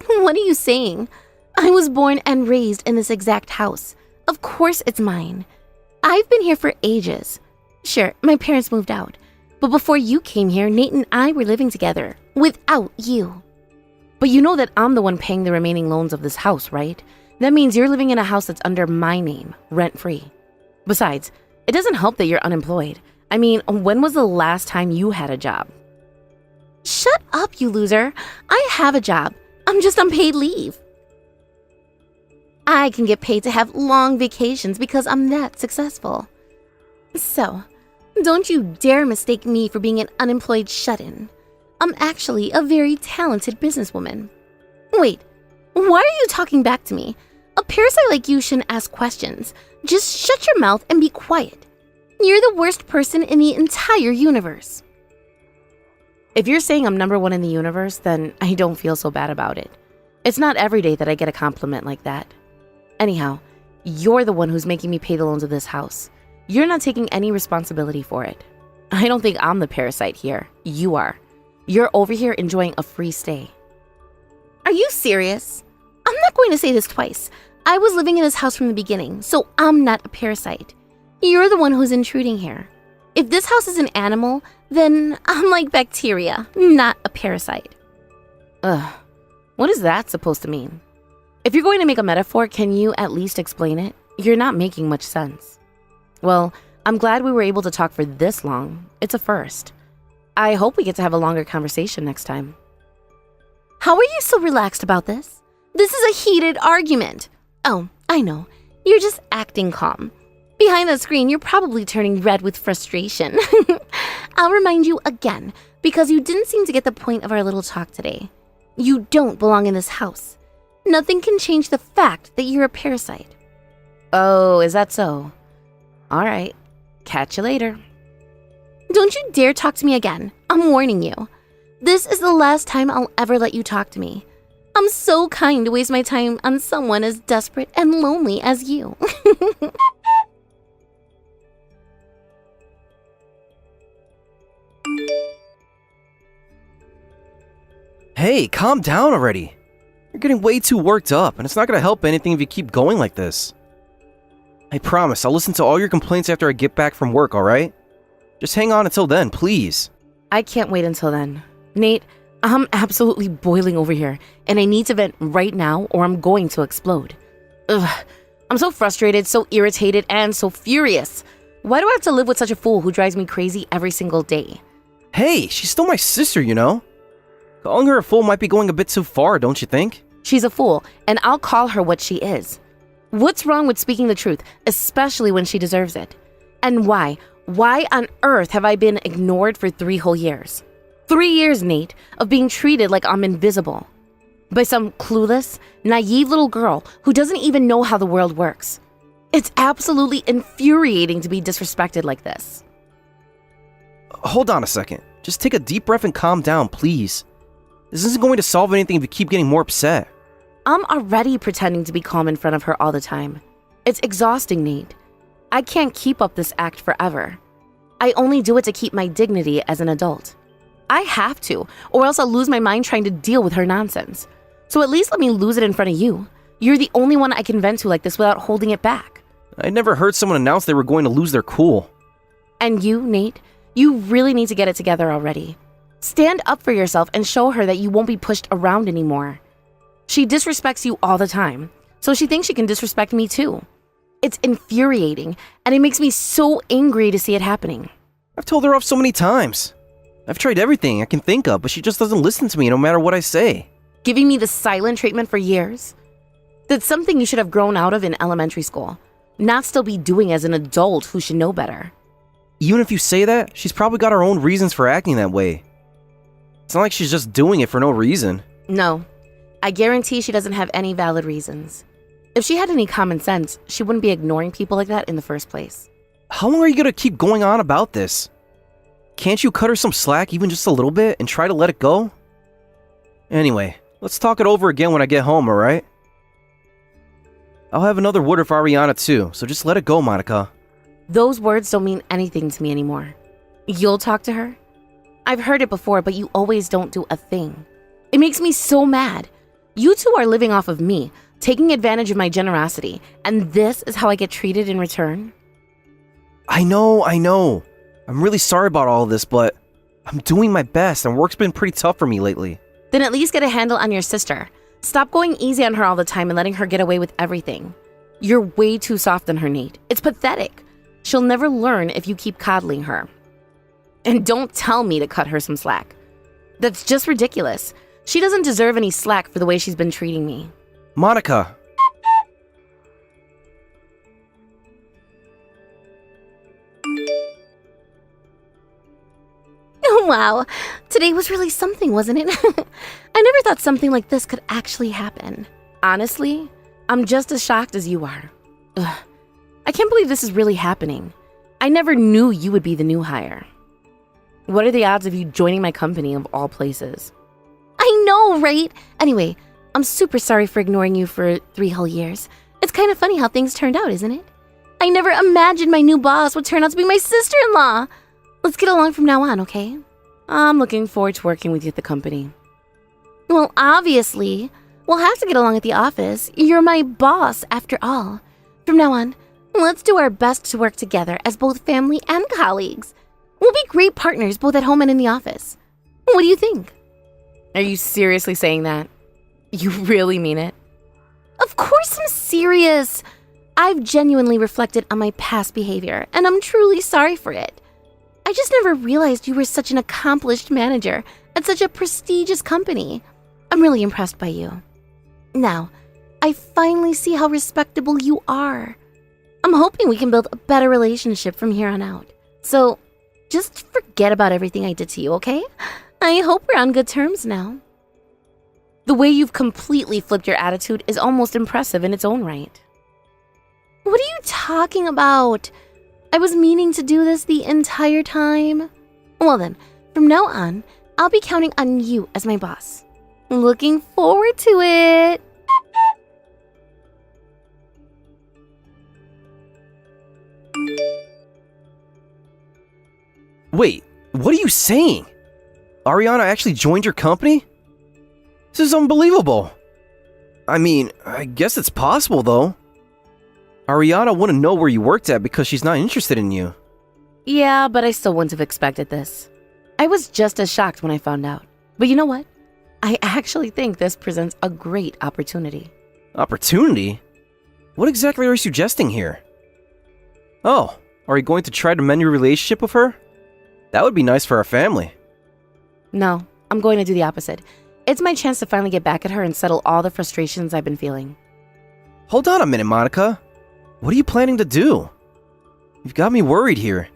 What are you saying? I was born and raised in this exact house. Of course it's mine. I've been here for ages. Sure, my parents moved out. But before you came here, Nate and I were living together, without you. But you know that I'm the one paying the remaining loans of this house, right? That means you're living in a house that's under my name, rent-free. Besides, it doesn't help that you're unemployed. I mean, when was the last time you had a job? Shut up, you loser. I have a job. I'm just on paid leave. I can get paid to have long vacations because I'm that successful. So, don't you dare mistake me for being an unemployed shut-in. I'm actually a very talented businesswoman. Wait, why are you talking back to me? A parasite like you shouldn't ask questions. Just shut your mouth and be quiet. You're the worst person in the entire universe. If you're saying I'm number one in the universe, then I don't feel so bad about it. It's not every day that I get a compliment like that. Anyhow, you're the one who's making me pay the loans of this house. You're not taking any responsibility for it. I don't think I'm the parasite here. You are. You're over here enjoying a free stay. Are you serious? I'm not going to say this twice. I was living in this house from the beginning, so I'm not a parasite. You're the one who's intruding here. If this house is an animal, then I'm like bacteria, not a parasite. Ugh, what is that supposed to mean? If you're going to make a metaphor, can you at least explain it? You're not making much sense. Well, I'm glad we were able to talk for this long. It's a first. I hope we get to have a longer conversation next time. How are you so relaxed about this? This is a heated argument. Oh, I know. You're just acting calm. Behind that screen, you're probably turning red with frustration. I'll remind you again, because you didn't seem to get the point of our little talk today. You don't belong in this house. Nothing can change the fact that you're a parasite. Oh, is that so? All right. Catch you later. Don't you dare talk to me again. I'm warning you. This is the last time I'll ever let you talk to me. I'm so kind to waste my time on someone as desperate and lonely as you. Hey, calm down already. You're getting way too worked up, and it's not gonna help anything if you keep going like this. I promise I'll listen to all your complaints after I get back from work, alright? Just hang on until then, please. I can't wait until then. Nate, I'm absolutely boiling over here, and I need to vent right now or I'm going to explode. Ugh, I'm so frustrated, so irritated, and so furious. Why do I have to live with such a fool who drives me crazy every single day? Hey, she's still my sister, you know? Calling her a fool might be going a bit too far, don't you think? She's a fool, and I'll call her what she is. What's wrong with speaking the truth, especially when she deserves it? And why? Why on earth have I been ignored for 3 whole years? 3 years, Nate, of being treated like I'm invisible. By some clueless, naive little girl who doesn't even know how the world works. It's absolutely infuriating to be disrespected like this. Hold on a second. Just take a deep breath and calm down, please. This isn't going to solve anything if you keep getting more upset. I'm already pretending to be calm in front of her all the time. It's exhausting, Nate. I can't keep up this act forever. I only do it to keep my dignity as an adult. I have to, or else I'll lose my mind trying to deal with her nonsense. So at least let me lose it in front of you. You're the only one I can vent to like this without holding it back. I never heard someone announce they were going to lose their cool. And you, Nate, you really need to get it together already. Stand up for yourself and show her that you won't be pushed around anymore. She disrespects you all the time, so she thinks she can disrespect me too. It's infuriating, and it makes me so angry to see it happening. I've told her off so many times. I've tried everything I can think of, but she just doesn't listen to me no matter what I say. Giving me the silent treatment for years? That's something you should have grown out of in elementary school, not still be doing as an adult who should know better. Even if you say that, she's probably got her own reasons for acting that way. It's not like she's just doing it for no reason. No, I guarantee she doesn't have any valid reasons. If she had any common sense, she wouldn't be ignoring people like that in the first place. How long are you gonna keep going on about this? Can't you cut her some slack even just a little bit and try to let it go? Anyway, let's talk it over again when I get home, alright? I'll have another word with Ariana too, so just let it go, Monica. Those words don't mean anything to me anymore. You'll talk to her? I've heard it before, but you always don't do a thing. It makes me so mad. You two are living off of me, taking advantage of my generosity, and this is how I get treated in return? I know. I'm really sorry about all of this, but I'm doing my best and work's been pretty tough for me lately. Then at least get a handle on your sister. Stop going easy on her all the time and letting her get away with everything. You're way too soft on her, Nate. It's pathetic. She'll never learn if you keep coddling her. And don't tell me to cut her some slack. That's just ridiculous. She doesn't deserve any slack for the way she's been treating me. Monica. Wow, today was really something, wasn't it? I never thought something like this could actually happen. Honestly, I'm just as shocked as you are. Ugh. I can't believe this is really happening. I never knew you would be the new hire. What are the odds of you joining my company of all places? I know, right? Anyway, I'm super sorry for ignoring you for 3 whole years. It's kind of funny how things turned out, isn't it? I never imagined my new boss would turn out to be my sister-in-law. Let's get along from now on, okay? I'm looking forward to working with you at the company. Well, obviously, we'll have to get along at the office. You're my boss, after all. From now on, let's do our best to work together as both family and colleagues. We'll be great partners both at home and in the office. What do you think? Are you seriously saying that? You really mean it? Of course I'm serious. I've genuinely reflected on my past behavior, and I'm truly sorry for it. I just never realized you were such an accomplished manager at such a prestigious company. I'm really impressed by you. Now, I finally see how respectable you are. I'm hoping we can build a better relationship from here on out. So, just forget about everything I did to you, okay? I hope we're on good terms now. The way you've completely flipped your attitude is almost impressive in its own right. What are you talking about? I was meaning to do this the entire time. Well then, from now on, I'll be counting on you as my boss. Looking forward to it. Wait, what are you saying? Ariana actually joined your company? This is unbelievable. I mean, I guess it's possible though. Ariana wouldn't know where you worked at because she's not interested in you. Yeah, but I still wouldn't have expected this. I was just as shocked when I found out. But you know what? I actually think this presents a great opportunity. Opportunity? What exactly are you suggesting here? Oh, are you going to try to mend your relationship with her? That would be nice for our family. No, I'm going to do the opposite. It's my chance to finally get back at her and settle all the frustrations I've been feeling. Hold on a minute, Monica. What are you planning to do? You've got me worried here.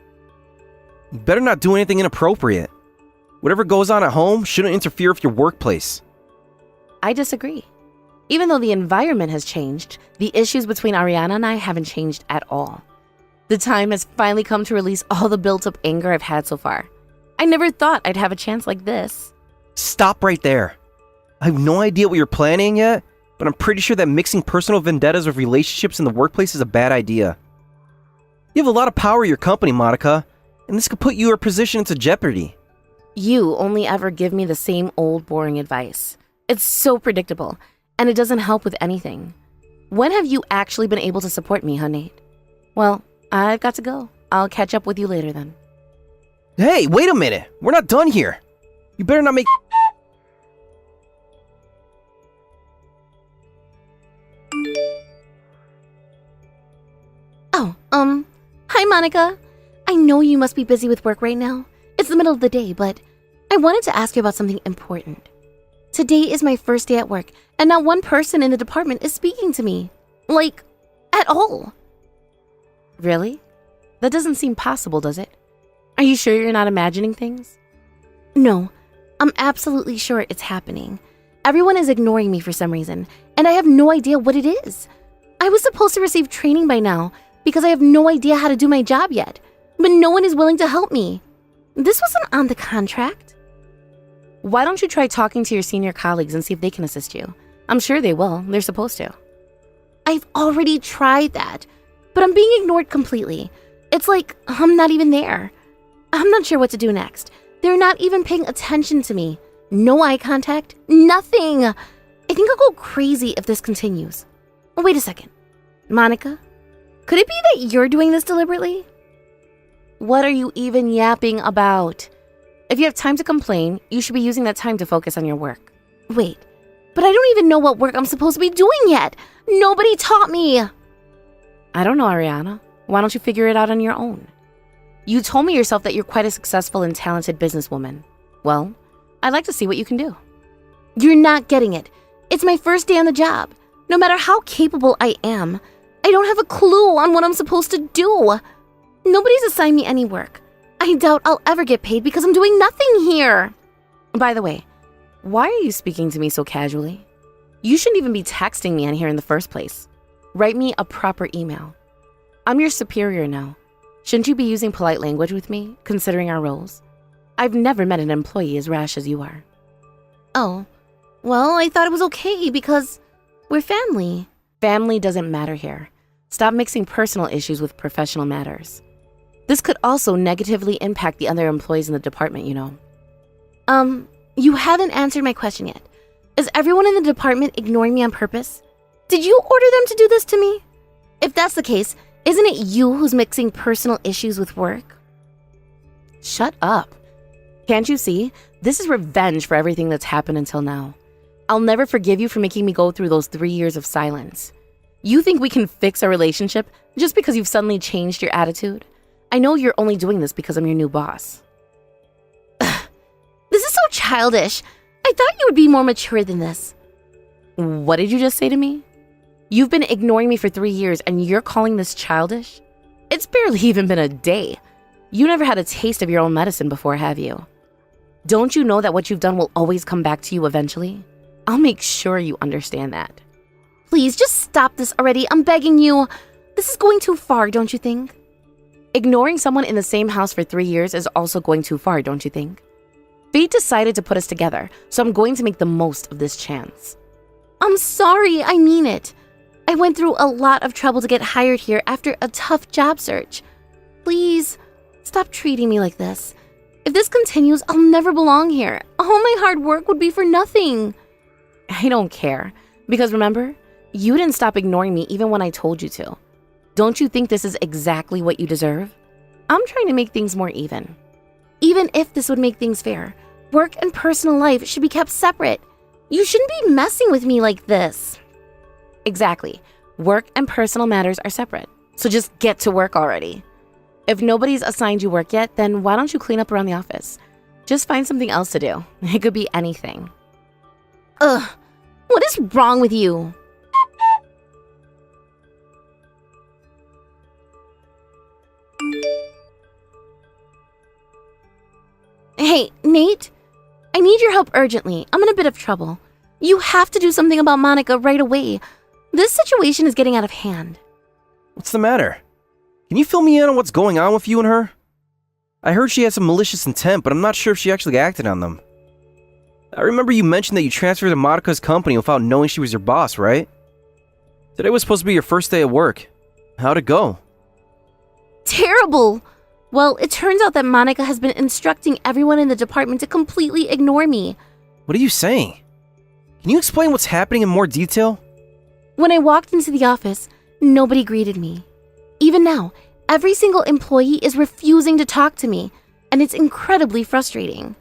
You better not do anything inappropriate. Whatever goes on at home shouldn't interfere with your workplace. I disagree. Even though the environment has changed, the issues between Ariana and I haven't changed at all. The time has finally come to release all the built-up anger I've had so far. I never thought I'd have a chance like this. Stop right there. I have no idea what you're planning yet, but I'm pretty sure that mixing personal vendettas with relationships in the workplace is a bad idea. You have a lot of power at your company, Monica, and this could put your position into jeopardy. You only ever give me the same old boring advice. It's so predictable, and it doesn't help with anything. When have you actually been able to support me, honey? Well, I've got to go. I'll catch up with you later then. Hey, wait a minute. We're not done here. You better not make... Oh, hi Monica. I know you must be busy with work right now. It's the middle of the day, but I wanted to ask you about something important. Today is my first day at work, and not one person in the department is speaking to me. Like, at all. Really? That doesn't seem possible, does it? Are you sure you're not imagining things? No, I'm absolutely sure it's happening. Everyone is ignoring me for some reason, and I have no idea what it is. I was supposed to receive training by now because I have no idea how to do my job yet, but no one is willing to help me. This wasn't on the contract. Why don't you try talking to your senior colleagues and see if they can assist you? I'm sure they will. They're supposed to. I've already tried that, but I'm being ignored completely. It's like I'm not even there. I'm not sure what to do next. They're not even paying attention to me. No eye contact, nothing. I think I'll go crazy if this continues. Oh, wait a second. Monica, could it be that you're doing this deliberately? What are you even yapping about? If you have time to complain, you should be using that time to focus on your work. Wait, but I don't even know what work I'm supposed to be doing yet. Nobody taught me. I don't know, Ariana. Why don't you figure it out on your own? You told me yourself that you're quite a successful and talented businesswoman. Well, I'd like to see what you can do. You're not getting it. It's my first day on the job. No matter how capable I am, I don't have a clue on what I'm supposed to do. Nobody's assigned me any work. I doubt I'll ever get paid because I'm doing nothing here. By the way, why are you speaking to me so casually? You shouldn't even be texting me on here in the first place. Write me a proper email. I'm your superior now. Shouldn't you be using polite language with me, considering our roles? I've never met an employee as rash as you are. Oh, well, I thought it was okay because we're family. Family doesn't matter here. Stop mixing personal issues with professional matters. This could also negatively impact the other employees in the department, you know. You haven't answered my question yet. Is everyone in the department ignoring me on purpose? Did you order them to do this to me? If that's the case, isn't it you who's mixing personal issues with work? Shut up. Can't you see? This is revenge for everything that's happened until now. I'll never forgive you for making me go through those 3 years of silence. You think we can fix our relationship just because you've suddenly changed your attitude? I know you're only doing this because I'm your new boss. This is so childish. I thought you would be more mature than this. What did you just say to me? You've been ignoring me for 3 years and you're calling this childish? It's barely even been a day. You never had a taste of your own medicine before, have you? Don't you know that what you've done will always come back to you eventually? I'll make sure you understand that. Please, just stop this already. I'm begging you. This is going too far, don't you think? Ignoring someone in the same house for 3 years is also going too far, don't you think? Fate decided to put us together, so I'm going to make the most of this chance. I'm sorry, I mean it. I went through a lot of trouble to get hired here after a tough job search. Please, stop treating me like this. If this continues, I'll never belong here. All my hard work would be for nothing. I don't care, because remember, you didn't stop ignoring me even when I told you to. Don't you think this is exactly what you deserve? I'm trying to make things more even. Even if this would make things fair, work and personal life should be kept separate. You shouldn't be messing with me like this. Exactly. Work and personal matters are separate. So just get to work already. If nobody's assigned you work yet, then why don't you clean up around the office? Just find something else to do. It could be anything. Ugh, what is wrong with you? Hey, Nate? I need your help urgently. I'm in a bit of trouble. You have to do something about Monica right away. This situation is getting out of hand. What's the matter? Can you fill me in on what's going on with you and her? I heard she had some malicious intent, but I'm not sure if she actually acted on them. I remember you mentioned that you transferred to Monica's company without knowing she was your boss, right? Today was supposed to be your first day at work. How'd it go? Terrible! Well, it turns out that Monica has been instructing everyone in the department to completely ignore me. What are you saying? Can you explain what's happening in more detail? When I walked into the office, nobody greeted me. Even now, every single employee is refusing to talk to me, and it's incredibly frustrating.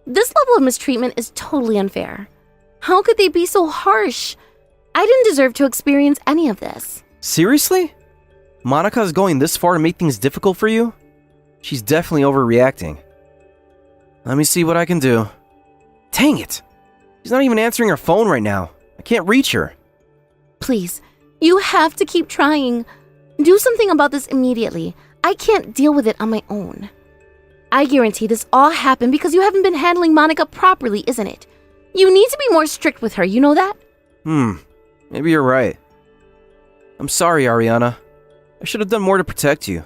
This level of mistreatment is totally unfair. How could they be so harsh? I didn't deserve to experience any of this. Seriously? Monica is going this far to make things difficult for you? She's definitely overreacting. Let me see what I can do. Dang it! She's not even answering her phone right now. I can't reach her. Please, you have to keep trying. Do something about this immediately. I can't deal with it on my own. I guarantee this all happened because you haven't been handling Monica properly, isn't it? You need to be more strict with her, you know that? Maybe you're right. I'm sorry, Ariana. I should have done more to protect you.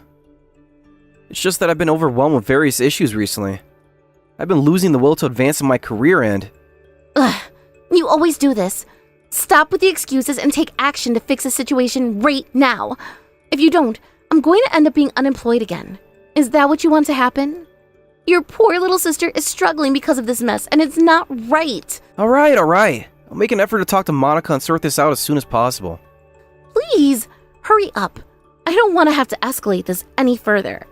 It's just that I've been overwhelmed with various issues recently. I've been losing the will to advance in my career and... Ugh, you always do this. Stop with the excuses and take action to fix the situation right now. If you don't, I'm going to end up being unemployed again. Is that what you want to happen? Your poor little sister is struggling because of this mess, and it's not right. Alright. I'll make an effort to talk to Monica and sort this out as soon as possible. Please, hurry up. I don't want to have to escalate this any further.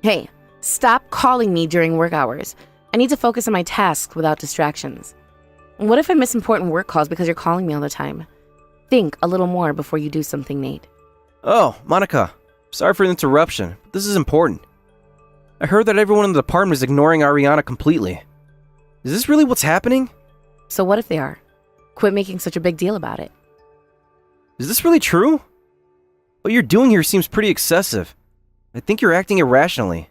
Hey, stop calling me during work hours. I need to focus on my tasks without distractions. What if I miss important work calls because you're calling me all the time? Think a little more before you do something, Nate. Oh, Monica. Sorry for the interruption, but this is important. I heard that everyone in the department is ignoring Ariana completely. Is this really what's happening? So what if they are? Quit making such a big deal about it. Is this really true? What you're doing here seems pretty excessive. I think you're acting irrationally.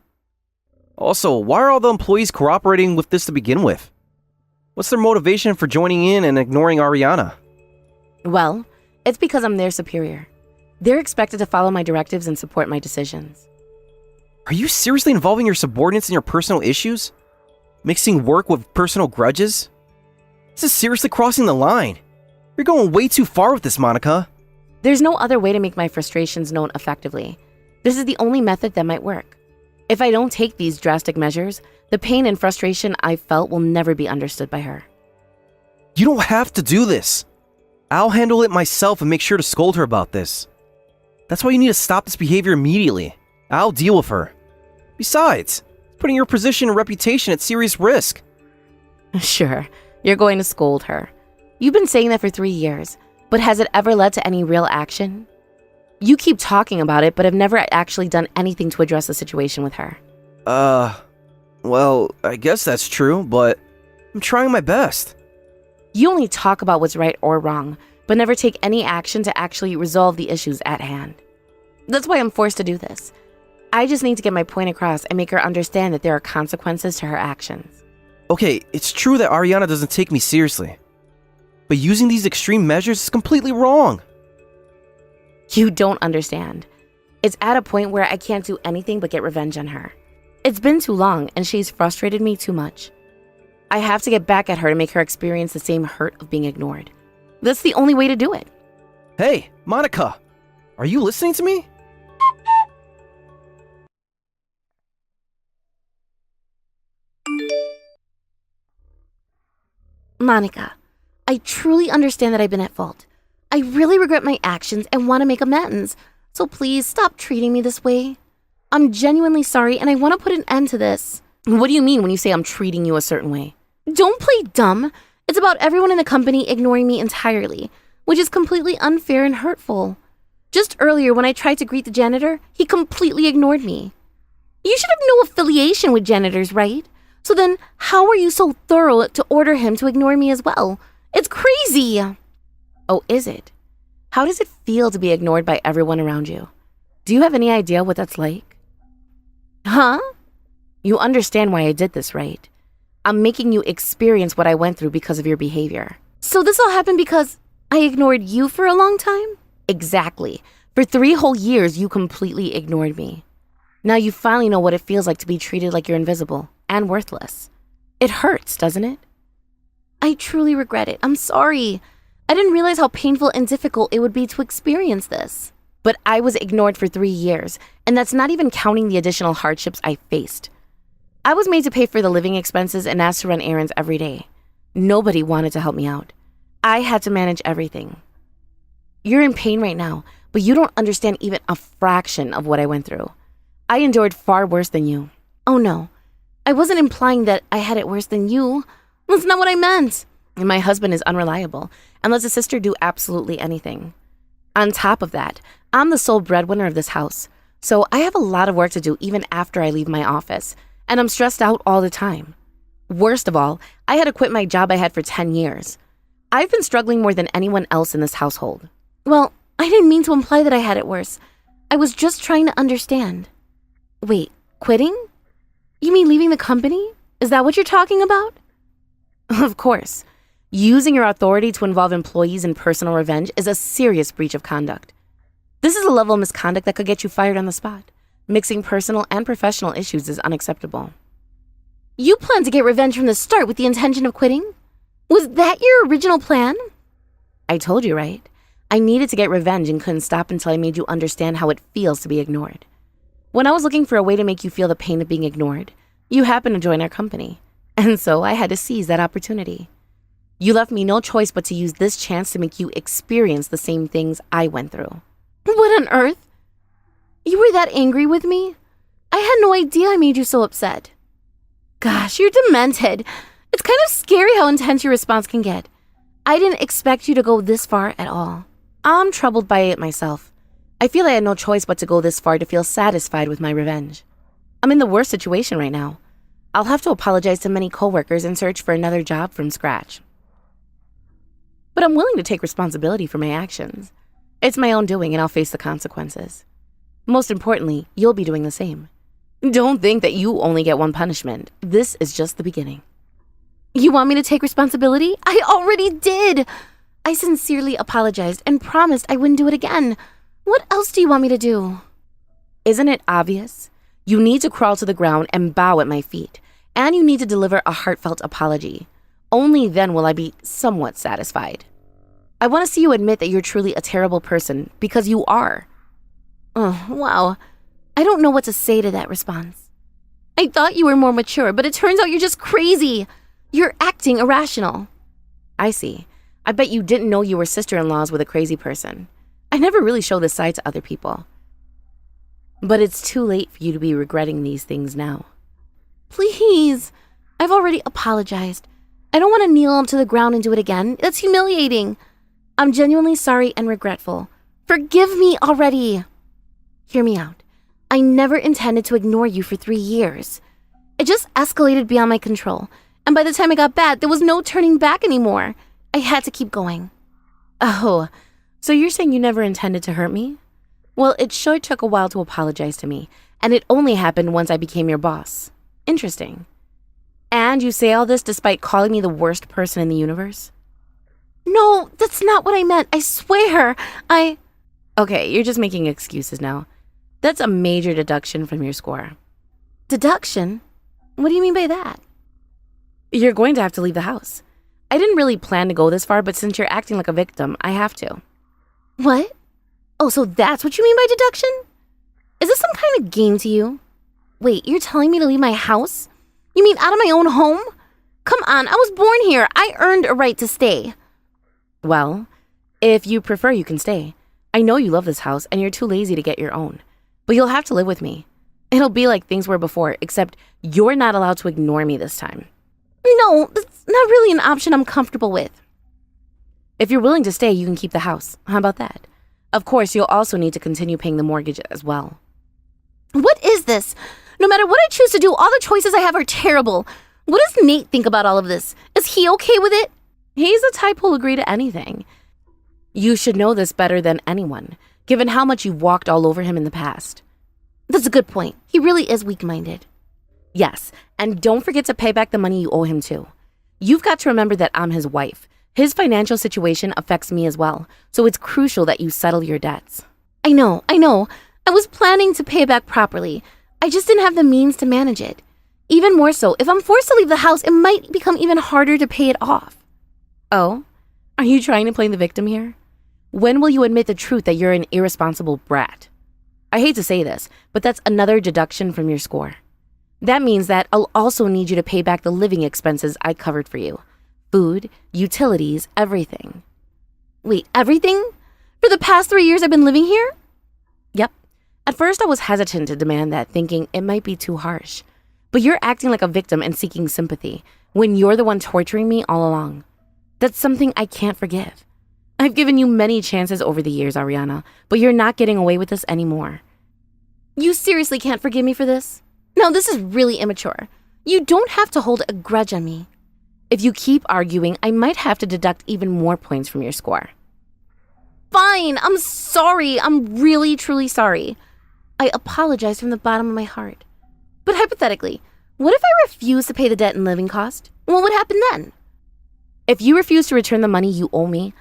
Also, why are all the employees cooperating with this to begin with? What's their motivation for joining in and ignoring Ariana? Well, it's because I'm their superior. They're expected to follow my directives and support my decisions. Are you seriously involving your subordinates in your personal issues? Mixing work with personal grudges? This is seriously crossing the line. You're going way too far with this, Monica. There's no other way to make my frustrations known effectively. This is the only method that might work. If I don't take these drastic measures, the pain and frustration I've felt will never be understood by her. You don't have to do this. I'll handle it myself and make sure to scold her about this. That's why you need to stop this behavior immediately. I'll deal with her. Besides, it's putting your position and reputation at serious risk. Sure, you're going to scold her. You've been saying that for 3 years, but has it ever led to any real action? You keep talking about it, but have never actually done anything to address the situation with her. Well, I guess that's true, but I'm trying my best. You only talk about what's right or wrong, but never take any action to actually resolve the issues at hand. That's why I'm forced to do this. I just need to get my point across and make her understand that there are consequences to her actions. Okay, it's true that Ariana doesn't take me seriously. But using these extreme measures is completely wrong. You don't understand. It's at a point where I can't do anything but get revenge on her. It's been too long, and she's frustrated me too much. I have to get back at her to make her experience the same hurt of being ignored. That's the only way to do it. Hey, Monica! Are you listening to me? Monica, I truly understand that I've been at fault. I really regret my actions and want to make amends, so please stop treating me this way. I'm genuinely sorry and I want to put an end to this. What do you mean when you say I'm treating you a certain way? Don't play dumb. It's about everyone in the company ignoring me entirely, which is completely unfair and hurtful. Just earlier when I tried to greet the janitor, he completely ignored me. You should have no affiliation with janitors, right? So then, how are you so thorough to order him to ignore me as well? It's crazy! Oh, is it? How does it feel to be ignored by everyone around you? Do you have any idea what that's like? Huh? You understand why I did this, right? I'm making you experience what I went through because of your behavior. So this all happened because I ignored you for a long time? Exactly. For 3 whole years, you completely ignored me. Now you finally know what it feels like to be treated like you're invisible and worthless. It hurts, doesn't it? I truly regret it. I'm sorry. I didn't realize how painful and difficult it would be to experience this. But I was ignored for 3 years, and that's not even counting the additional hardships I faced. I was made to pay for the living expenses and asked to run errands every day. Nobody wanted to help me out. I had to manage everything. You're in pain right now, but you don't understand even a fraction of what I went through. I endured far worse than you. Oh no, I wasn't implying that I had it worse than you. That's not what I meant. And my husband is unreliable and lets his sister do absolutely anything. On top of that, I'm the sole breadwinner of this house, so I have a lot of work to do even after I leave my office, and I'm stressed out all the time. Worst of all, I had to quit my job I had for 10 years. I've been struggling more than anyone else in this household. Well, I didn't mean to imply that I had it worse. I was just trying to understand. Wait, quitting? You mean leaving the company? Is that what you're talking about? Of course. Using your authority to involve employees in personal revenge is a serious breach of conduct. This is a level of misconduct that could get you fired on the spot. Mixing personal and professional issues is unacceptable. You planned to get revenge from the start with the intention of quitting? Was that your original plan? I told you, right? I needed to get revenge and couldn't stop until I made you understand how it feels to be ignored. When I was looking for a way to make you feel the pain of being ignored, you happened to join our company. And so I had to seize that opportunity. You left me no choice but to use this chance to make you experience the same things I went through. What on earth? You were that angry with me? I had no idea I made you so upset. Gosh, you're demented. It's kind of scary how intense your response can get. I didn't expect you to go this far at all. I'm troubled by it myself. I feel I had no choice but to go this far to feel satisfied with my revenge. I'm in the worst situation right now. I'll have to apologize to many coworkers and search for another job from scratch. But I'm willing to take responsibility for my actions. It's my own doing and I'll face the consequences. Most importantly, you'll be doing the same. Don't think that you only get one punishment. This is just the beginning. You want me to take responsibility? I already did! I sincerely apologized and promised I wouldn't do it again. What else do you want me to do? Isn't it obvious? You need to crawl to the ground and bow at my feet, and you need to deliver a heartfelt apology. Only then will I be somewhat satisfied. I want to see you admit that you're truly a terrible person, because you are. Oh, wow. I don't know what to say to that response. I thought you were more mature, but it turns out you're just crazy. You're acting irrational. I see. I bet you didn't know you were sister-in-laws with a crazy person. I never really show this side to other people. But it's too late for you to be regretting these things now. Please. I've already apologized. I don't want to kneel to the ground and do it again. That's humiliating. I'm genuinely sorry and regretful. Forgive me already. Hear me out. I never intended to ignore you for 3 years. It just escalated beyond my control. And by the time it got bad, there was no turning back anymore. I had to keep going. Oh, so you're saying you never intended to hurt me? Well, it sure took a while to apologize to me, and it only happened once I became your boss. Interesting. And you say all this despite calling me the worst person in the universe? No, that's not what I meant. I swear. Okay, you're just making excuses now. That's a major deduction from your score. Deduction? What do you mean by that? You're going to have to leave the house. I didn't really plan to go this far, but since you're acting like a victim, I have to. What? Oh, so that's what you mean by deduction? Is this some kind of game to you? Wait, you're telling me to leave my house? You mean out of my own home? Come on, I was born here. I earned a right to stay. Well, if you prefer, you can stay. I know you love this house and you're too lazy to get your own. But you'll have to live with me. It'll be like things were before, except you're not allowed to ignore me this time. No, that's not really an option I'm comfortable with. If you're willing to stay, you can keep the house. How about that? Of course, you'll also need to continue paying the mortgage as well. What is this? No matter what I choose to do, all the choices I have are terrible. What does Nate think about all of this? Is he okay with it? He's the type who'll agree to anything. You should know this better than anyone, given how much you've walked all over him in the past. That's a good point. He really is weak-minded. Yes, and don't forget to pay back the money you owe him too. You've got to remember that I'm his wife. His financial situation affects me as well, so it's crucial that you settle your debts. I know. I was planning to pay it back properly. I just didn't have the means to manage it. Even more so, if I'm forced to leave the house, it might become even harder to pay it off. Oh? Are you trying to play the victim here? When will you admit the truth that you're an irresponsible brat? I hate to say this, but that's another deduction from your score. That means that I'll also need you to pay back the living expenses I covered for you. Food, utilities, everything. Wait, everything? For the past 3 years I've been living here? Yep. At first I was hesitant to demand that, thinking it might be too harsh. But you're acting like a victim and seeking sympathy, when you're the one torturing me all along. That's something I can't forgive. I've given you many chances over the years, Ariana, but you're not getting away with this anymore. You seriously can't forgive me for this? No, this is really immature. You don't have to hold a grudge on me. If you keep arguing, I might have to deduct even more points from your score. Fine, I'm sorry. I'm really, truly sorry. I apologize from the bottom of my heart. But hypothetically, what if I refuse to pay the debt and living cost? What would happen then? If you refuse to return the money you owe me,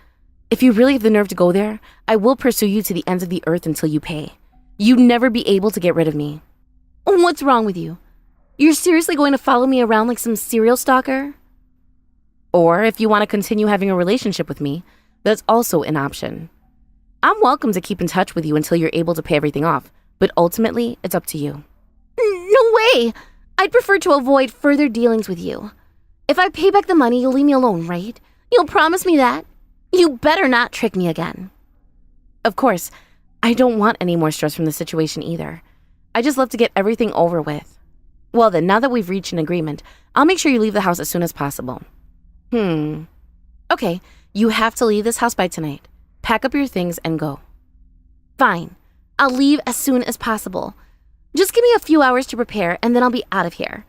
if you really have the nerve to go there, I will pursue you to the ends of the earth until you pay. You'd never be able to get rid of me. What's wrong with you? You're seriously going to follow me around like some serial stalker? Or if you want to continue having a relationship with me, that's also an option. I'm welcome to keep in touch with you until you're able to pay everything off, but ultimately, it's up to you. No way! I'd prefer to avoid further dealings with you. If I pay back the money, you'll leave me alone, right? You'll promise me that? You better not trick me again. Of course, I don't want any more stress from the situation either. I just love to get everything over with. Well then, now that we've reached an agreement, I'll make sure you leave the house as soon as possible. Okay, you have to leave this house by tonight. Pack up your things and go. Fine. I'll leave as soon as possible. Just give me a few hours to prepare and then I'll be out of here.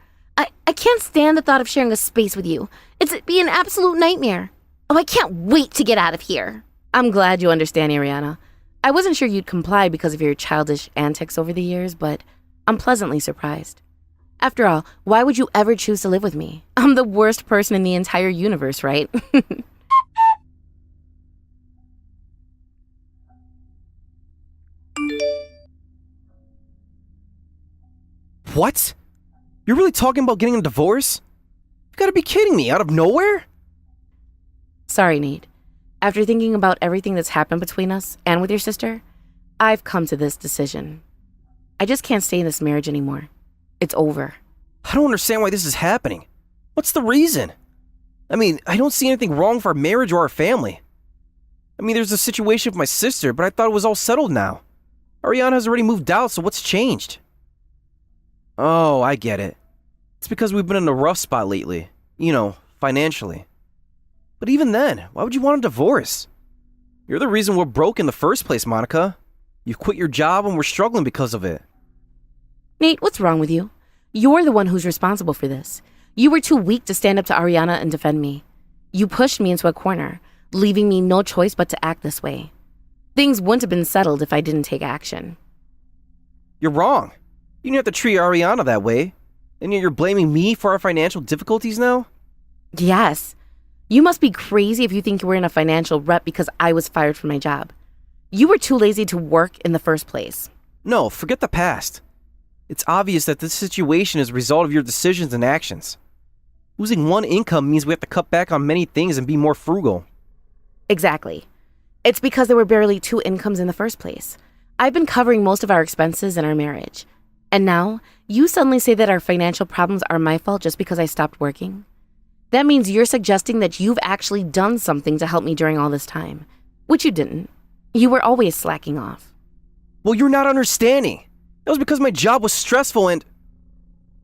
I can't stand the thought of sharing a space with you. It'd be an absolute nightmare. Oh, I can't wait to get out of here. I'm glad you understand, Ariana. I wasn't sure you'd comply because of your childish antics over the years, but I'm pleasantly surprised. After all, why would you ever choose to live with me? I'm the worst person in the entire universe, right? What? You're really talking about getting a divorce? You gotta be kidding me, out of nowhere? Sorry, Nate. After thinking about everything that's happened between us and with your sister, I've come to this decision. I just can't stay in this marriage anymore. It's over. I don't understand why this is happening. What's the reason? I mean, I don't see anything wrong with our marriage or our family. I mean, there's a situation with my sister, but I thought it was all settled now. Ariana has already moved out, so what's changed? Oh, I get it. It's because we've been in a rough spot lately. You know, financially. But even then, why would you want a divorce? You're the reason we're broke in the first place, Monica. You've quit your job and we're struggling because of it. Nate, what's wrong with you? You're the one who's responsible for this. You were too weak to stand up to Ariana and defend me. You pushed me into a corner, leaving me no choice but to act this way. Things wouldn't have been settled if I didn't take action. You're wrong. You didn't have to treat Ariana that way. And yet you're blaming me for our financial difficulties now? Yes. You must be crazy if you think you were in a financial rut because I was fired from my job. You were too lazy to work in the first place. No, forget the past. It's obvious that this situation is a result of your decisions and actions. Losing one income means we have to cut back on many things and be more frugal. Exactly. It's because there were barely 2 incomes in the first place. I've been covering most of our expenses in our marriage. And now, you suddenly say that our financial problems are my fault just because I stopped working? That means you're suggesting that you've actually done something to help me during all this time, which you didn't. You were always slacking off. Well, you're not understanding. That was because my job was stressful and...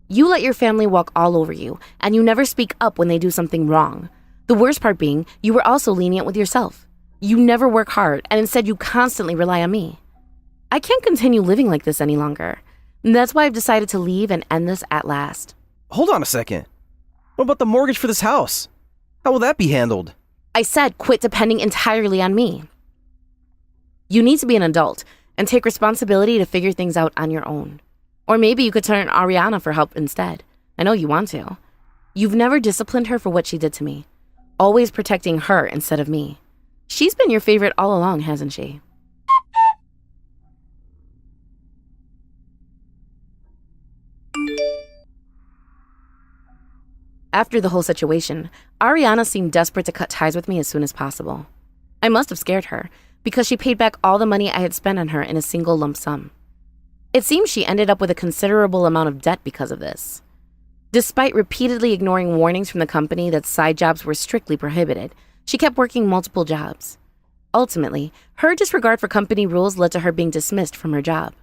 You let your family walk all over you, and you never speak up when they do something wrong. The worst part being, you were also lenient with yourself. You never work hard, and instead you constantly rely on me. I can't continue living like this any longer. That's why I've decided to leave and end this at last. Hold on a second. What about the mortgage for this house? How will that be handled? I said quit depending entirely on me. You need to be an adult and take responsibility to figure things out on your own. Or maybe you could turn to Ariana for help instead. I know you want to. You've never disciplined her for what she did to me, always protecting her instead of me. She's been your favorite all along, hasn't she? After the whole situation, Ariana seemed desperate to cut ties with me as soon as possible. I must have scared her, because she paid back all the money I had spent on her in a single lump sum. It seems she ended up with a considerable amount of debt because of this. Despite repeatedly ignoring warnings from the company that side jobs were strictly prohibited, she kept working multiple jobs. Ultimately, her disregard for company rules led to her being dismissed from her job.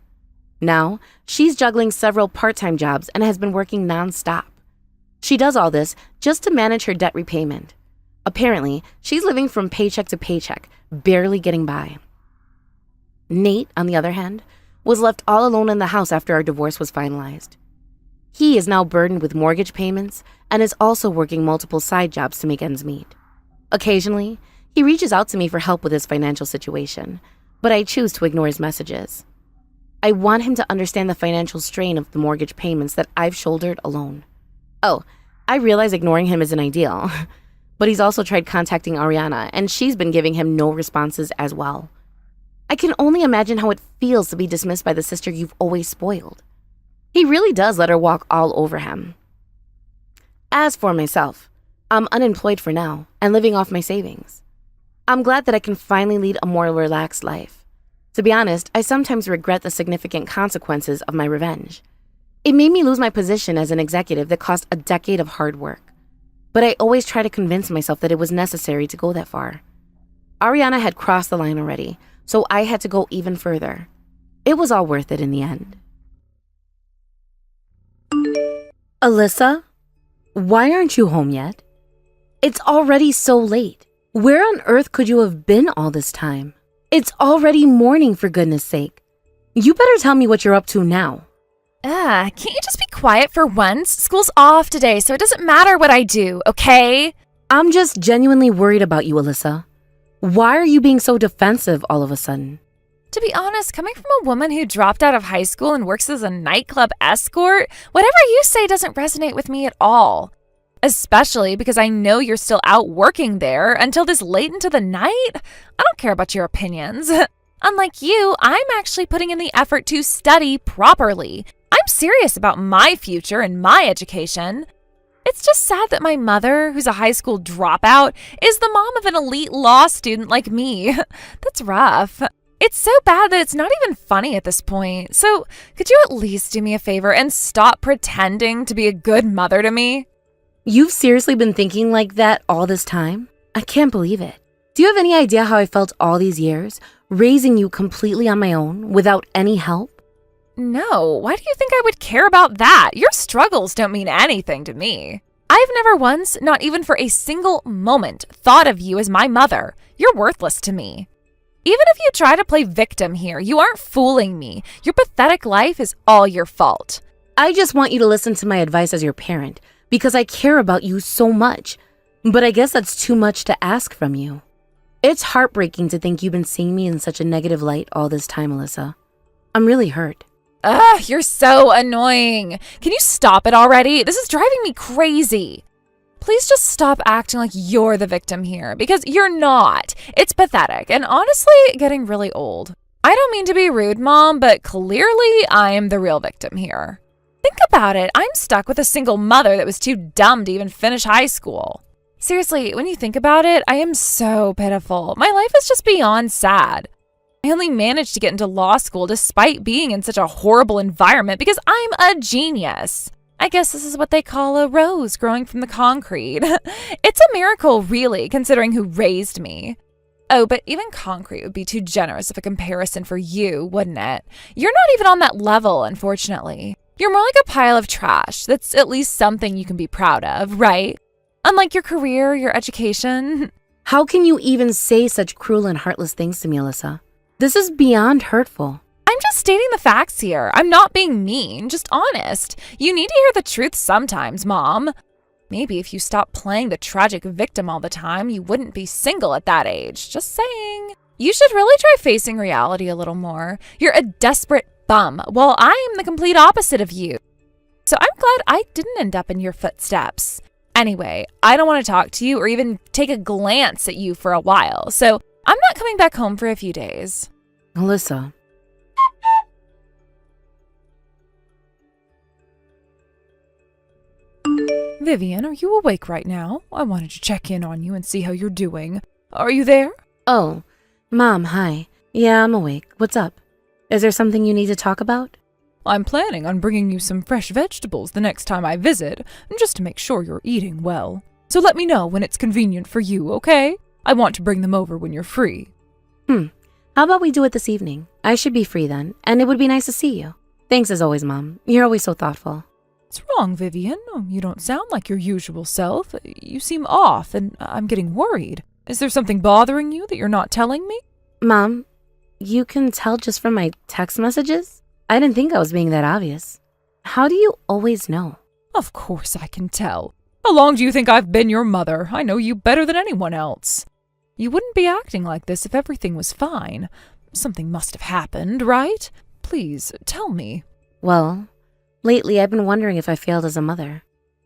Now, she's juggling several part-time jobs and has been working non-stop. She does all this just to manage her debt repayment. Apparently, she's living from paycheck to paycheck, barely getting by. Nate, on the other hand, was left all alone in the house after our divorce was finalized. He is now burdened with mortgage payments and is also working multiple side jobs to make ends meet. Occasionally, he reaches out to me for help with his financial situation, but I choose to ignore his messages. I want him to understand the financial strain of the mortgage payments that I've shouldered alone. Oh, I realize ignoring him isn't ideal, but he's also tried contacting Ariana, and she's been giving him no responses as well. I can only imagine how it feels to be dismissed by the sister you've always spoiled. He really does let her walk all over him. As for myself, I'm unemployed for now and living off my savings. I'm glad that I can finally lead a more relaxed life. To be honest, I sometimes regret the significant consequences of my revenge. It made me lose my position as an executive that cost a decade of hard work. But I always try to convince myself that it was necessary to go that far. Ariana had crossed the line already, so I had to go even further. It was all worth it in the end. Alyssa, why aren't you home yet? It's already so late. Where on earth could you have been all this time? It's already morning, for goodness sake. You better tell me what you're up to now. Can't you just be quiet for once? School's off today, so it doesn't matter what I do, okay? I'm just genuinely worried about you, Alyssa. Why are you being so defensive all of a sudden? To be honest, coming from a woman who dropped out of high school and works as a nightclub escort, whatever you say doesn't resonate with me at all. Especially because I know you're still out working there until this late into the night. I don't care about your opinions. Unlike you, I'm actually putting in the effort to study properly. I'm serious about my future and my education. It's just sad that my mother, who's a high school dropout, is the mom of an elite law student like me. That's rough. It's so bad that it's not even funny at this point. So, could you at least do me a favor and stop pretending to be a good mother to me? You've seriously been thinking like that all this time? I can't believe it. Do you have any idea how I felt all these years, raising you completely on my own, without any help? No, why do you think I would care about that? Your struggles don't mean anything to me. I've never once, not even for a single moment, thought of you as my mother. You're worthless to me. Even if you try to play victim here, you aren't fooling me. Your pathetic life is all your fault. I just want you to listen to my advice as your parent, because I care about you so much. But I guess that's too much to ask from you. It's heartbreaking to think you've been seeing me in such a negative light all this time, Alyssa. I'm really hurt. Ugh, you're so annoying. Can you stop it already? This is driving me crazy. Please just stop acting like you're the victim here, because you're not. It's pathetic and honestly getting really old. I don't mean to be rude, Mom, but clearly I'm the real victim here. Think about it. I'm stuck with a single mother that was too dumb to even finish high school. Seriously, when you think about it, I am so pitiful. My life is just beyond sad. I only managed to get into law school despite being in such a horrible environment because I'm a genius. I guess this is what they call a rose growing from the concrete. It's a miracle, really, considering who raised me. Oh, but even concrete would be too generous of a comparison for you, wouldn't it? You're not even on that level, unfortunately. You're more like a pile of trash that's at least something you can be proud of, right? Unlike your career, your education. How can you even say such cruel and heartless things to me, Alyssa? This is beyond hurtful. I'm just stating the facts here. I'm not being mean, just honest. You need to hear the truth sometimes, Mom. Maybe if you stopped playing the tragic victim all the time, you wouldn't be single at that age. Just saying. You should really try facing reality a little more. You're a desperate bum, while I'm the complete opposite of you. So I'm glad I didn't end up in your footsteps. Anyway, I don't want to talk to you or even take a glance at you for a while, so I'm not coming back home for a few days. Alyssa. Vivian, are you awake right now? I wanted to check in on you and see how you're doing. Are you there? Oh, Mom, hi. Yeah, I'm awake. What's up? Is there something you need to talk about? I'm planning on bringing you some fresh vegetables the next time I visit, just to make sure you're eating well. So let me know when it's convenient for you, okay? I want to bring them over when you're free. How about we do it this evening? I should be free then, and it would be nice to see you. Thanks as always, Mom. You're always so thoughtful. What's wrong, Vivian? You don't sound like your usual self. You seem off, and I'm getting worried. Is there something bothering you that you're not telling me? Mom, you can tell just from my text messages? I didn't think I was being that obvious. How do you always know? Of course I can tell. How long do you think I've been your mother? I know you better than anyone else. You wouldn't be acting like this if everything was fine. Something must have happened, right? Please, tell me. Well, lately I've been wondering if I failed as a mother.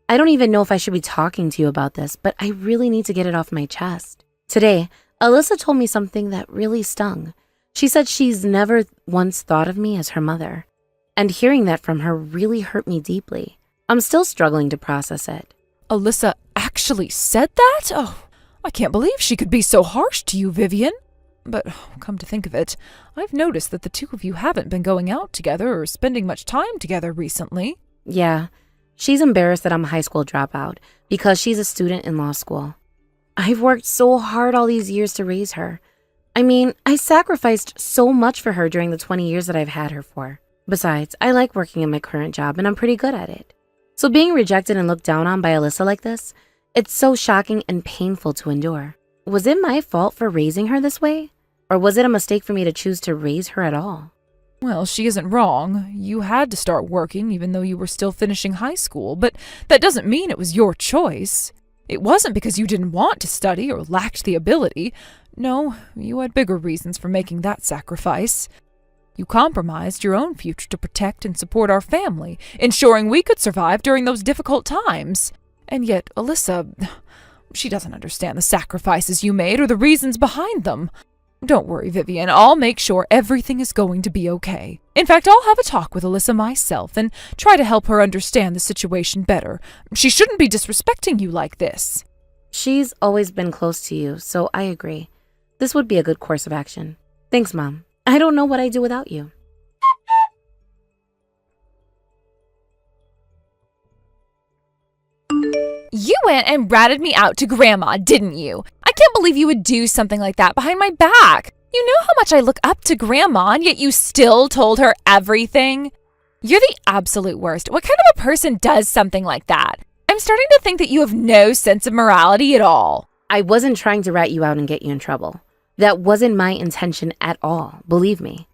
I don't even know if I should be talking to you about this, but I really need to get it off my chest. Today, Alyssa told me something that really stung. She said she's never once thought of me as her mother. And hearing that from her really hurt me deeply. I'm still struggling to process it. Alyssa actually said that? Oh, I can't believe she could be so harsh to you, Vivian. But come to think of it, I've noticed that the two of you haven't been going out together or spending much time together recently. Yeah, she's embarrassed that I'm a high school dropout because she's a student in law school. I've worked so hard all these years to raise her. I mean, I sacrificed so much for her during the 20 years that I've had her for. Besides, I like working in my current job and I'm pretty good at it. So being rejected and looked down on by Alyssa like this, it's so shocking and painful to endure. Was it my fault for raising her this way? Or was it a mistake for me to choose to raise her at all? Well, she isn't wrong. You had to start working even though you were still finishing high school, but that doesn't mean it was your choice. It wasn't because you didn't want to study or lacked the ability. No, you had bigger reasons for making that sacrifice. You compromised your own future to protect and support our family, ensuring we could survive during those difficult times. And yet, Alyssa, she doesn't understand the sacrifices you made or the reasons behind them. Don't worry, Vivian. I'll make sure everything is going to be okay. In fact, I'll have a talk with Alyssa myself and try to help her understand the situation better. She shouldn't be disrespecting you like this. She's always been close to you, so I agree. This would be a good course of action. Thanks, Mom. I don't know what I'd do without you. You went and ratted me out to Grandma, didn't you? I can't believe you would do something like that behind my back. You know how much I look up to Grandma, and yet you still told her everything? You're the absolute worst. What kind of a person does something like that? I'm starting to think that you have no sense of morality at all. I wasn't trying to rat you out and get you in trouble. That wasn't my intention at all, believe me.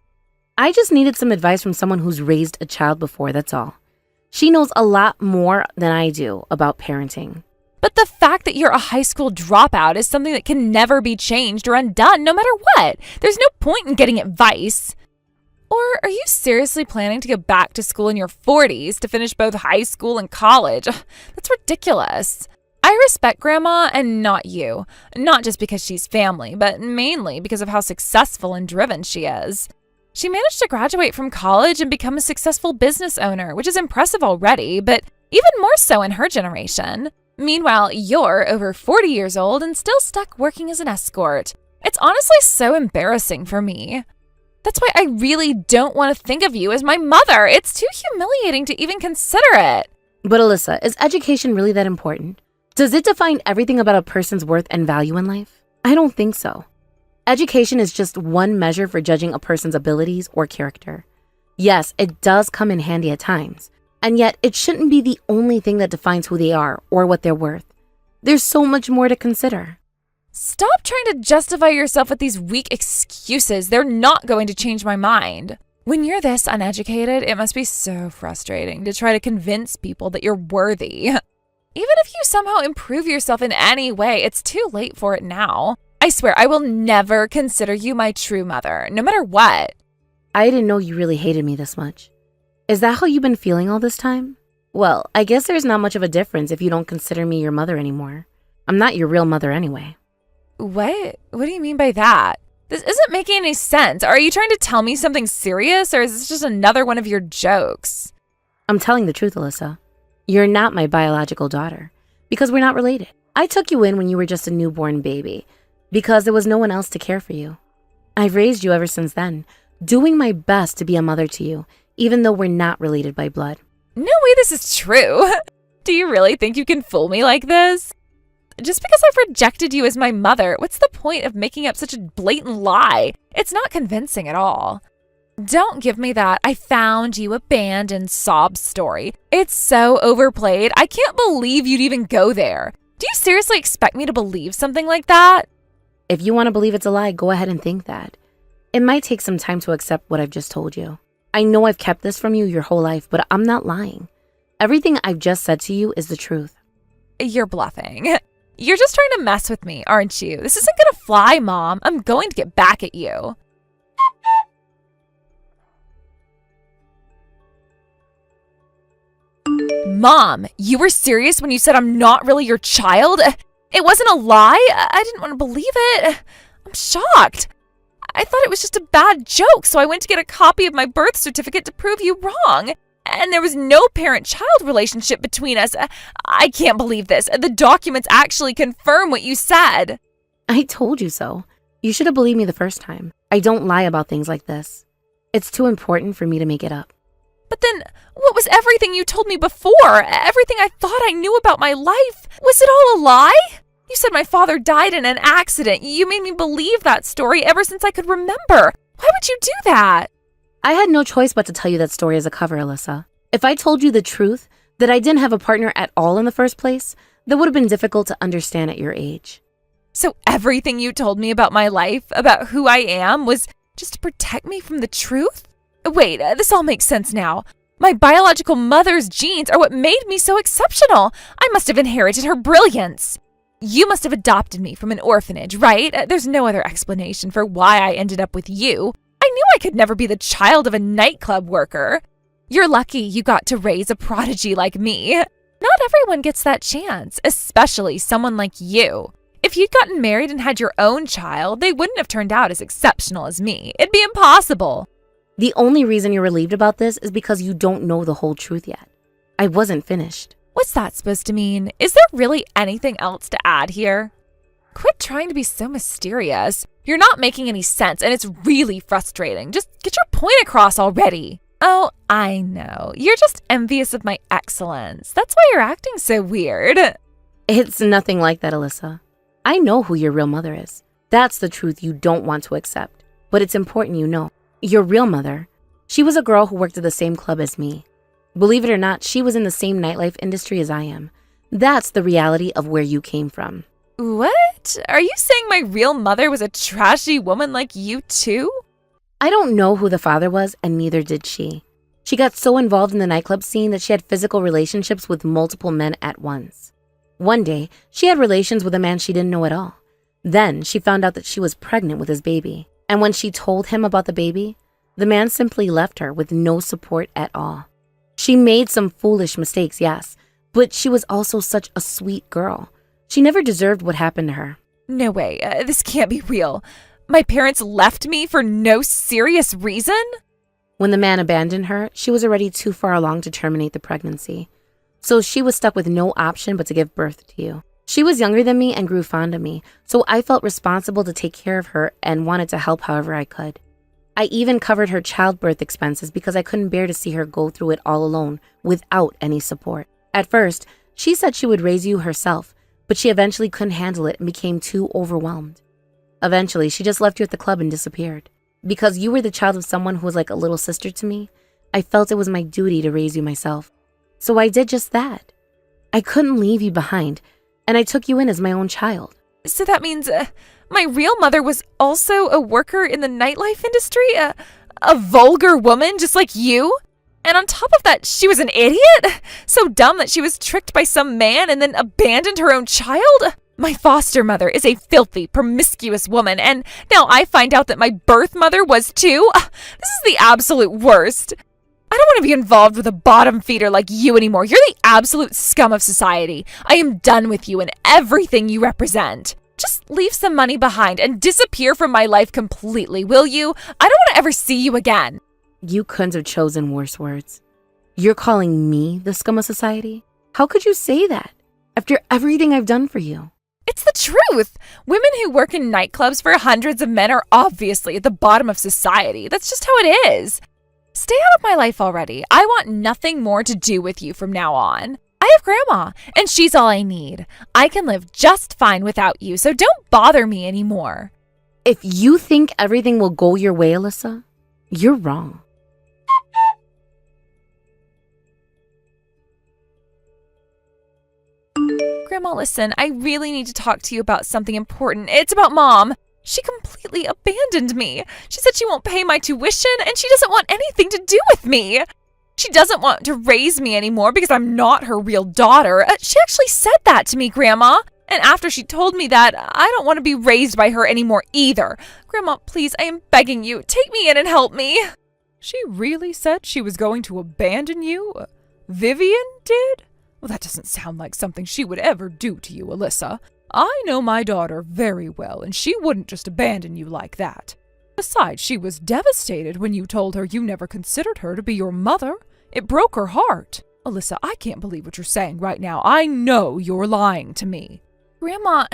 I just needed some advice from someone who's raised a child before, that's all. She knows a lot more than I do about parenting. But the fact that you're a high school dropout is something that can never be changed or undone no matter what. There's no point in getting advice. Or are you seriously planning to go back to school in your 40s to finish both high school and college? Ugh, that's ridiculous. I respect Grandma and not you. Not just because she's family, but mainly because of how successful and driven she is. She managed to graduate from college and become a successful business owner, which is impressive already, but even more so in her generation. Meanwhile, you're over 40 years old and still stuck working as an escort. It's honestly so embarrassing for me. That's why I really don't want to think of you as my mother. It's too humiliating to even consider it. But Alyssa, is education really that important? Does it define everything about a person's worth and value in life? I don't think so. Education is just one measure for judging a person's abilities or character. Yes, it does come in handy at times, and yet it shouldn't be the only thing that defines who they are or what they're worth. There's so much more to consider. Stop trying to justify yourself with these weak excuses. They're not going to change my mind. When you're this uneducated, it must be so frustrating to try to convince people that you're worthy. Even if you somehow improve yourself in any way, it's too late for it now. I swear, I will never consider you my true mother, no matter what. I didn't know you really hated me this much. Is that how you've been feeling all this time? Well, I guess there's not much of a difference if you don't consider me your mother anymore. I'm not your real mother anyway. What? What do you mean by that? This isn't making any sense. Are you trying to tell me something serious, or is this just another one of your jokes? I'm telling the truth, Alyssa. You're not my biological daughter, because we're not related. I took you in when you were just a newborn baby, because there was no one else to care for you. I've raised you ever since then, doing my best to be a mother to you, even though we're not related by blood. No way this is true. Do you really think you can fool me like this? Just because I've rejected you as my mother, what's the point of making up such a blatant lie? It's not convincing at all. Don't give me that "I found you abandoned" sob story. It's so overplayed. I can't believe you'd even go there. Do you seriously expect me to believe something like that? If you want to believe it's a lie, go ahead and think that. It might take some time to accept what I've just told you. I know I've kept this from you your whole life, but I'm not lying. Everything I've just said to you is the truth. You're bluffing. You're just trying to mess with me, aren't you? This isn't gonna fly, Mom. I'm going to get back at you. Mom, you were serious when you said I'm not really your child? It wasn't a lie? I didn't want to believe it. I'm shocked. I thought it was just a bad joke, so I went to get a copy of my birth certificate to prove you wrong. And there was no parent-child relationship between us. I can't believe this. The documents actually confirm what you said. I told you so. You should have believed me the first time. I don't lie about things like this. It's too important for me to make it up. But then, what was everything you told me before? Everything I thought I knew about my life? Was it all a lie? You said my father died in an accident. You made me believe that story ever since I could remember. Why would you do that? I had no choice but to tell you that story as a cover, Alyssa. If I told you the truth, That I didn't have a partner at all in the first place, that would have been difficult to understand at your age. So everything you told me about my life, about who I am, was just to protect me from the truth? Wait, this all makes sense now. My biological mother's genes are what made me so exceptional. I must have inherited her brilliance. You must have adopted me from an orphanage, right? There's no other explanation for why I ended up with you. I knew I could never be the child of a nightclub worker. You're lucky you got to raise a prodigy like me. Not everyone gets that chance, especially someone like you. If you'd gotten married and had your own child, they wouldn't have turned out as exceptional as me. It'd be impossible. The only reason you're relieved about this is because you don't know the whole truth yet. I wasn't finished. What's that supposed to mean? Is there really anything else to add here? Quit trying to be so mysterious. You're not making any sense, and it's really frustrating. Just get your point across already. Oh, I know. You're just envious of my excellence. That's why you're acting so weird. It's nothing like that, Alyssa. I know who your real mother is. That's the truth you don't want to accept. But it's important you know. Your real mother, she was a girl who worked at the same club as me. Believe it or not, she was in the same nightlife industry as I am. That's the reality of where you came from. What? Are you saying my real mother was a trashy woman like you too? I don't know who the father was, and neither did she. She got so involved in the nightclub scene that she had physical relationships with multiple men at once. One day, she had relations with a man she didn't know at all. Then she found out that she was pregnant with his baby. And when she told him about the baby, the man simply left her with no support at all. She made some foolish mistakes, yes, but she was also such a sweet girl. She never deserved what happened to her. No way. This can't be real. My parents left me for no serious reason? When the man abandoned her, she was already too far along to terminate the pregnancy. So she was stuck with no option but to give birth to you. She was younger than me and grew fond of me, so I felt responsible to take care of her and wanted to help however I could. I even covered her childbirth expenses because I couldn't bear to see her go through it all alone without any support. At first, she said she would raise you herself, but she eventually couldn't handle it and became too overwhelmed. Eventually, she just left you at the club and disappeared. Because you were the child of someone who was like a little sister to me, I felt it was my duty to raise you myself. So I did just that. I couldn't leave you behind, and I took you in as my own child. So that means my real mother was also a worker in the nightlife industry? A vulgar woman just like you? And on top of that, she was an idiot? So dumb that she was tricked by some man and then abandoned her own child? My foster mother is a filthy, promiscuous woman, and now I find out that my birth mother was too? This is the absolute worst. I don't want to be involved with a bottom feeder like you anymore. You're the absolute scum of society. I am done with you and everything you represent. Just leave some money behind and disappear from my life completely, will you? I don't want to ever see you again. You couldn't have chosen worse words. You're calling me the scum of society? How could you say that after everything I've done for you? It's the truth. Women who work in nightclubs for hundreds of men are obviously at the bottom of society. That's just how it is. Stay out of my life already. I want nothing more to do with you from now on. I have Grandma, and she's all I need. I can live just fine without you, so don't bother me anymore. If you think everything will go your way, Alyssa, you're wrong. Grandma, listen, I really need to talk to you about something important. It's about Mom. She completely abandoned me. She said she won't pay my tuition, and she doesn't want anything to do with me. She doesn't want to raise me anymore because I'm not her real daughter. She actually said that to me, Grandma. And after she told me that, I don't want to be raised by her anymore either. Grandma, please, I am begging you, take me in and help me. She really said she was going to abandon you? Vivian did? Well, that doesn't sound like something she would ever do to you, Alyssa. I know my daughter very well, and she wouldn't just abandon you like that. Besides, she was devastated when you told her you never considered her to be your mother. It broke her heart. Alyssa, I can't believe what you're saying right now. I know you're lying to me. Grandma,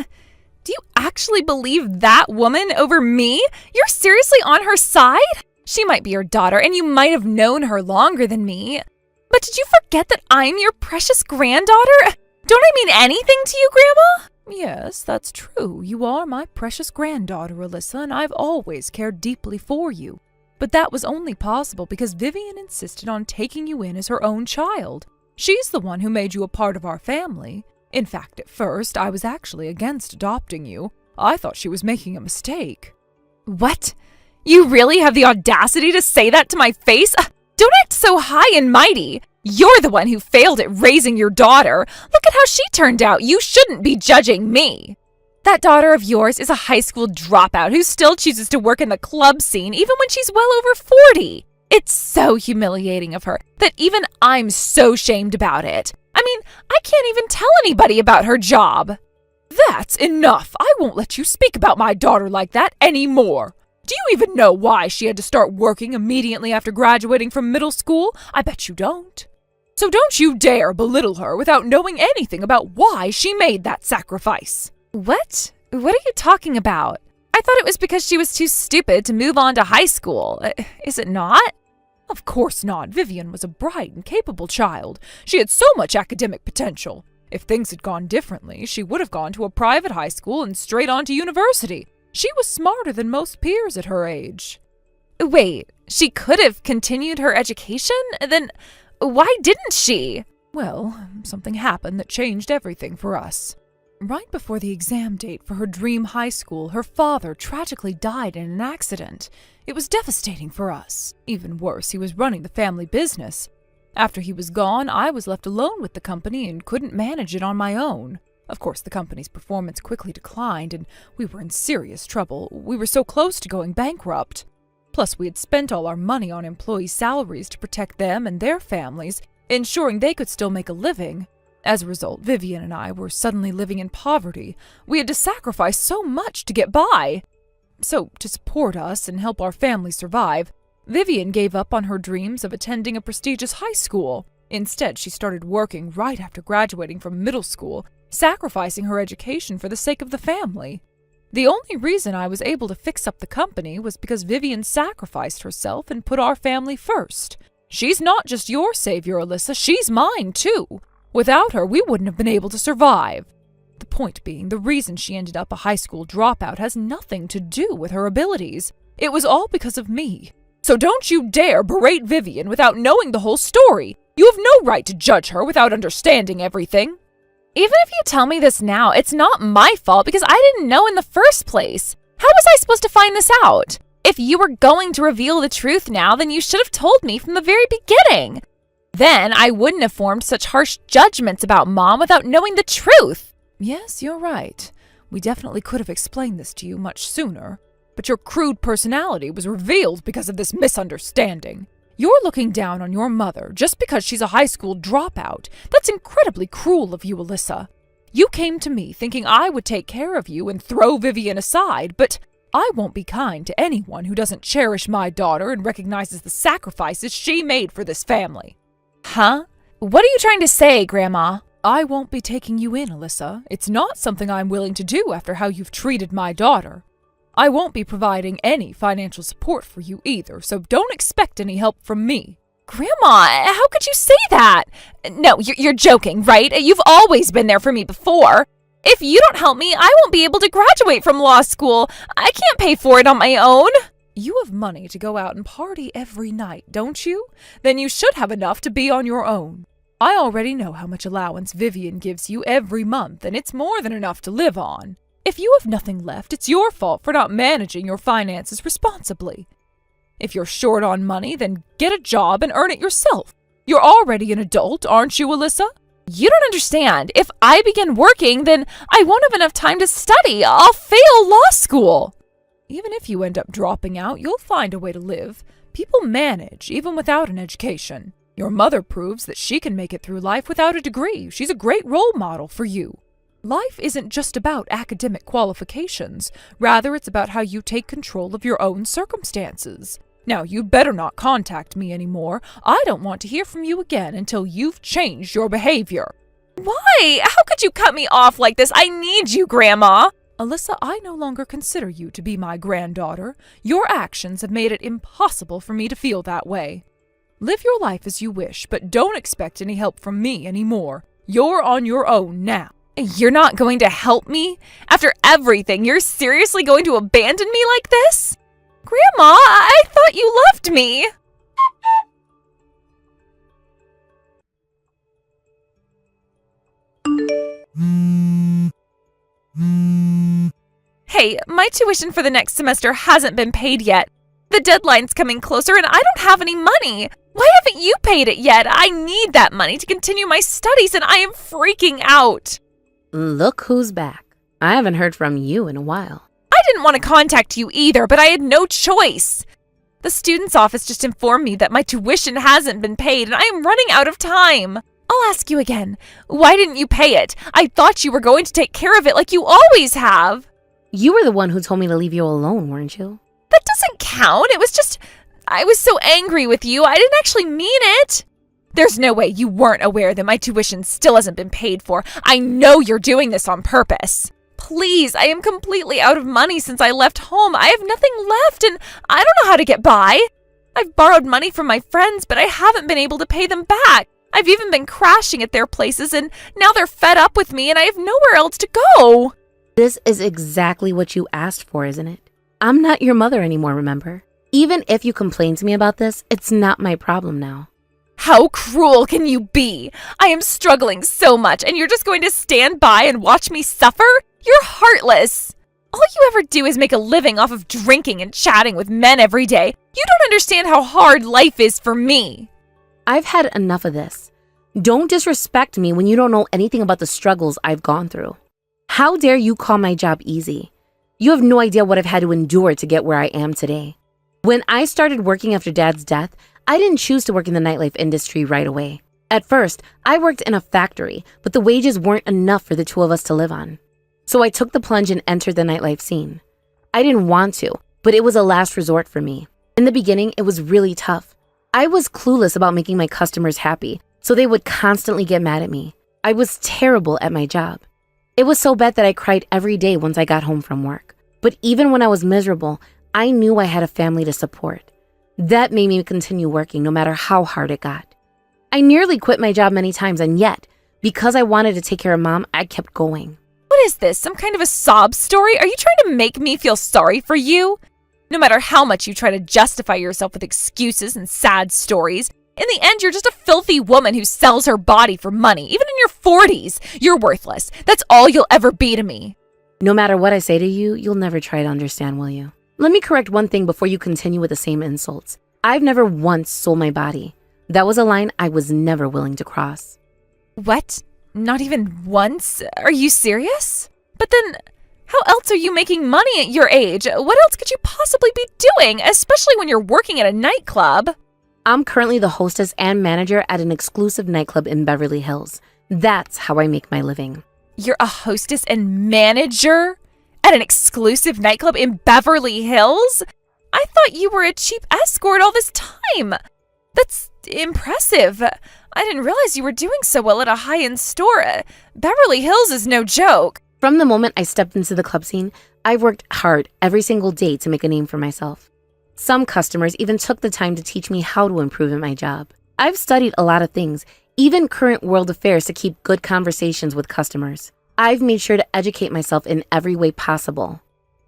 do you actually believe that woman over me? You're seriously on her side? She might be your daughter, and you might have known her longer than me. But did you forget that I'm your precious granddaughter? Don't I mean anything to you, Grandma? Yes, that's true. You are my precious granddaughter, Alyssa, and I've always cared deeply for you. But that was only possible because Vivian insisted on taking you in as her own child. She's the one who made you a part of our family. In fact, at first, I was actually against adopting you. I thought she was making a mistake. What? You really have the audacity to say that to my face? Don't act so high and mighty. You're the one who failed at raising your daughter. Look at how she turned out. You shouldn't be judging me. That daughter of yours is a high school dropout who still chooses to work in the club scene even when she's well over 40. It's so humiliating of her that even I'm so shamed about it. I mean, I can't even tell anybody about her job. That's enough. I won't let you speak about my daughter like that anymore. Do you even know why she had to start working immediately after graduating from middle school? I bet you don't. So don't you dare belittle her without knowing anything about why she made that sacrifice. What? What are you talking about? I thought it was because she was too stupid to move on to high school. Is it not? Of course not. Vivian was a bright and capable child. She had so much academic potential. If things had gone differently, she would have gone to a private high school and straight on to university. She was smarter than most peers at her age. Wait, she could have continued her education? Then why didn't she? Well, something happened that changed everything for us. Right before the exam date for her dream high school, her father tragically died in an accident. It was devastating for us. Even worse, he was running the family business. After he was gone, I was left alone with the company and couldn't manage it on my own. Of course, the company's performance quickly declined, and we were in serious trouble. We were so close to going bankrupt. Plus, we had spent all our money on employee salaries to protect them and their families, ensuring they could still make a living. As a result, Vivian and I were suddenly living in poverty. We had to sacrifice so much to get by. So, to support us and help our family survive, Vivian gave up on her dreams of attending a prestigious high school. Instead, she started working right after graduating from middle school, sacrificing her education for the sake of the family. The only reason I was able to fix up the company was because Vivian sacrificed herself and put our family first. She's not just your savior, Alyssa, she's mine too. Without her, we wouldn't have been able to survive. The point being, the reason she ended up a high school dropout has nothing to do with her abilities. It was all because of me. So don't you dare berate Vivian without knowing the whole story. You have no right to judge her without understanding everything. Even if you tell me this now, it's not my fault because I didn't know in the first place. How was I supposed to find this out? If you were going to reveal the truth now, then you should have told me from the very beginning. Then I wouldn't have formed such harsh judgments about Mom without knowing the truth. Yes, you're right. We definitely could have explained this to you much sooner. But your crude personality was revealed because of this misunderstanding. You're looking down on your mother just because she's a high school dropout. That's incredibly cruel of you, Alyssa. You came to me thinking I would take care of you and throw Vivian aside, but I won't be kind to anyone who doesn't cherish my daughter and recognizes the sacrifices she made for this family. Huh? What are you trying to say, Grandma? I won't be taking you in, Alyssa. It's not something I'm willing to do after how you've treated my daughter. I won't be providing any financial support for you either, so don't expect any help from me. Grandma, how could you say that? No, you're joking, right? You've always been there for me before. If you don't help me, I won't be able to graduate from law school. I can't pay for it on my own. You have money to go out and party every night, don't you? Then you should have enough to be on your own. I already know how much allowance Vivian gives you every month, and it's more than enough to live on. If you have nothing left, it's your fault for not managing your finances responsibly. If you're short on money, then get a job and earn it yourself. You're already an adult, aren't you, Alyssa? You don't understand. If I begin working, then I won't have enough time to study. I'll fail law school. Even if you end up dropping out, you'll find a way to live. People manage, even without an education. Your mother proves that she can make it through life without a degree. She's a great role model for you. Life isn't just about academic qualifications. Rather, it's about how you take control of your own circumstances. Now, you better not contact me anymore. I don't want to hear from you again until you've changed your behavior. Why? How could you cut me off like this? I need you, Grandma. Alyssa, I no longer consider you to be my granddaughter. Your actions have made it impossible for me to feel that way. Live your life as you wish, but don't expect any help from me anymore. You're on your own now. You're not going to help me? After everything, you're seriously going to abandon me like this? Grandma, I thought you loved me. Okay, my tuition for the next semester hasn't been paid yet. The deadline's coming closer and I don't have any money. Why haven't you paid it yet? I need that money to continue my studies and I am freaking out. Look who's back. I haven't heard from you in a while. I didn't want to contact you either, but I had no choice. The student's office just informed me that my tuition hasn't been paid and I am running out of time. I'll ask you again. Why didn't you pay it? I thought you were going to take care of it like you always have. You were the one who told me to leave you alone, weren't you? That doesn't count. It was just, I was so angry with you. I didn't actually mean it. There's no way you weren't aware that my tuition still hasn't been paid for. I know you're doing this on purpose. Please, I am completely out of money since I left home. I have nothing left and I don't know how to get by. I've borrowed money from my friends, but I haven't been able to pay them back. I've even been crashing at their places and now they're fed up with me and I have nowhere else to go. This is exactly what you asked for, isn't it? I'm not your mother anymore, remember? Even if you complain to me about this, it's not my problem now. How cruel can you be? I am struggling so much and you're just going to stand by and watch me suffer? You're heartless. All you ever do is make a living off of drinking and chatting with men every day. You don't understand how hard life is for me. I've had enough of this. Don't disrespect me when you don't know anything about the struggles I've gone through. How dare you call my job easy? You have no idea what I've had to endure to get where I am today. When I started working after Dad's death, I didn't choose to work in the nightlife industry right away. At first, I worked in a factory, but the wages weren't enough for the two of us to live on. So I took the plunge and entered the nightlife scene. I didn't want to, but it was a last resort for me. In the beginning, it was really tough. I was clueless about making my customers happy, so they would constantly get mad at me. I was terrible at my job. It was so bad that I cried every day once I got home from work. But even when I was miserable, I knew I had a family to support. That made me continue working no matter how hard it got. I nearly quit my job many times, and yet, because I wanted to take care of Mom, I kept going. What is this? Some kind of a sob story? Are you trying to make me feel sorry for you? No matter how much you try to justify yourself with excuses and sad stories, in the end, you're just a filthy woman who sells her body for money. Even in your 40s, you're worthless. That's all you'll ever be to me. No matter what I say to you, you'll never try to understand, will you? Let me correct one thing before you continue with the same insults. I've never once sold my body. That was a line I was never willing to cross. What? Not even once? Are you serious? But then, how else are you making money at your age? What else could you possibly be doing, especially when you're working at a nightclub? I'm currently the hostess and manager at an exclusive nightclub in Beverly Hills. That's how I make my living. You're a hostess and manager at an exclusive nightclub in Beverly Hills? I thought you were a cheap escort all this time. That's impressive. I didn't realize you were doing so well at a high-end store. Beverly Hills is no joke. From the moment I stepped into the club scene, I've worked hard every single day to make a name for myself. Some customers even took the time to teach me how to improve at my job. I've studied a lot of things, even current world affairs, to keep good conversations with customers. I've made sure to educate myself in every way possible.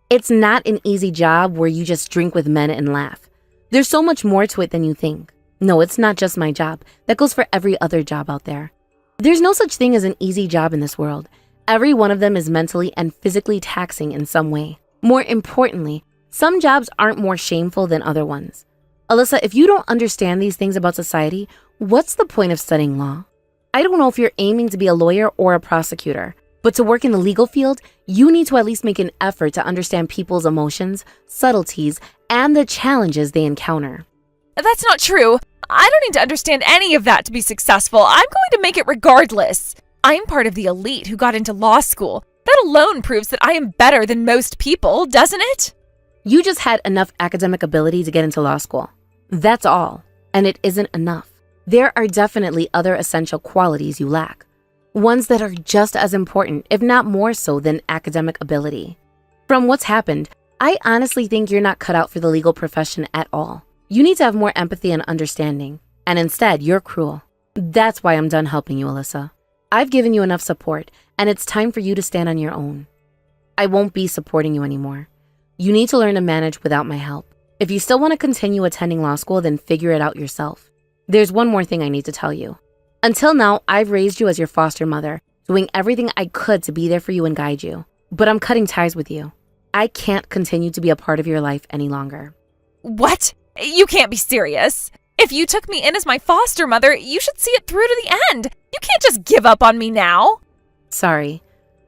It's not an easy job where you just drink with men and laugh. There's so much more to it than you think. No, it's not just my job. That goes for every other job out there. There's no such thing as an easy job in this world. Every one of them is mentally and physically taxing in some way. More importantly, some jobs aren't more shameful than other ones. Alyssa, if you don't understand these things about society, what's the point of studying law? I don't know if you're aiming to be a lawyer or a prosecutor, but to work in the legal field, you need to at least make an effort to understand people's emotions, subtleties, and the challenges they encounter. That's not true. I don't need to understand any of that to be successful. I'm going to make it regardless. I'm part of the elite who got into law school. That alone proves that I am better than most people, doesn't it? You just had enough academic ability to get into law school. That's all. And it isn't enough. There are definitely other essential qualities you lack. Ones that are just as important, if not more so, than academic ability. From what's happened, I honestly think you're not cut out for the legal profession at all. You need to have more empathy and understanding. And instead, you're cruel. That's why I'm done helping you, Alyssa. I've given you enough support, and it's time for you to stand on your own. I won't be supporting you anymore. You need to learn to manage without my help. If you still want to continue attending law school, then figure it out yourself. There's one more thing I need to tell you. Until now, I've raised you as your foster mother, doing everything I could to be there for you and guide you. But I'm cutting ties with you. I can't continue to be a part of your life any longer. What? You can't be serious. If you took me in as my foster mother, you should see it through to the end. You can't just give up on me now. Sorry,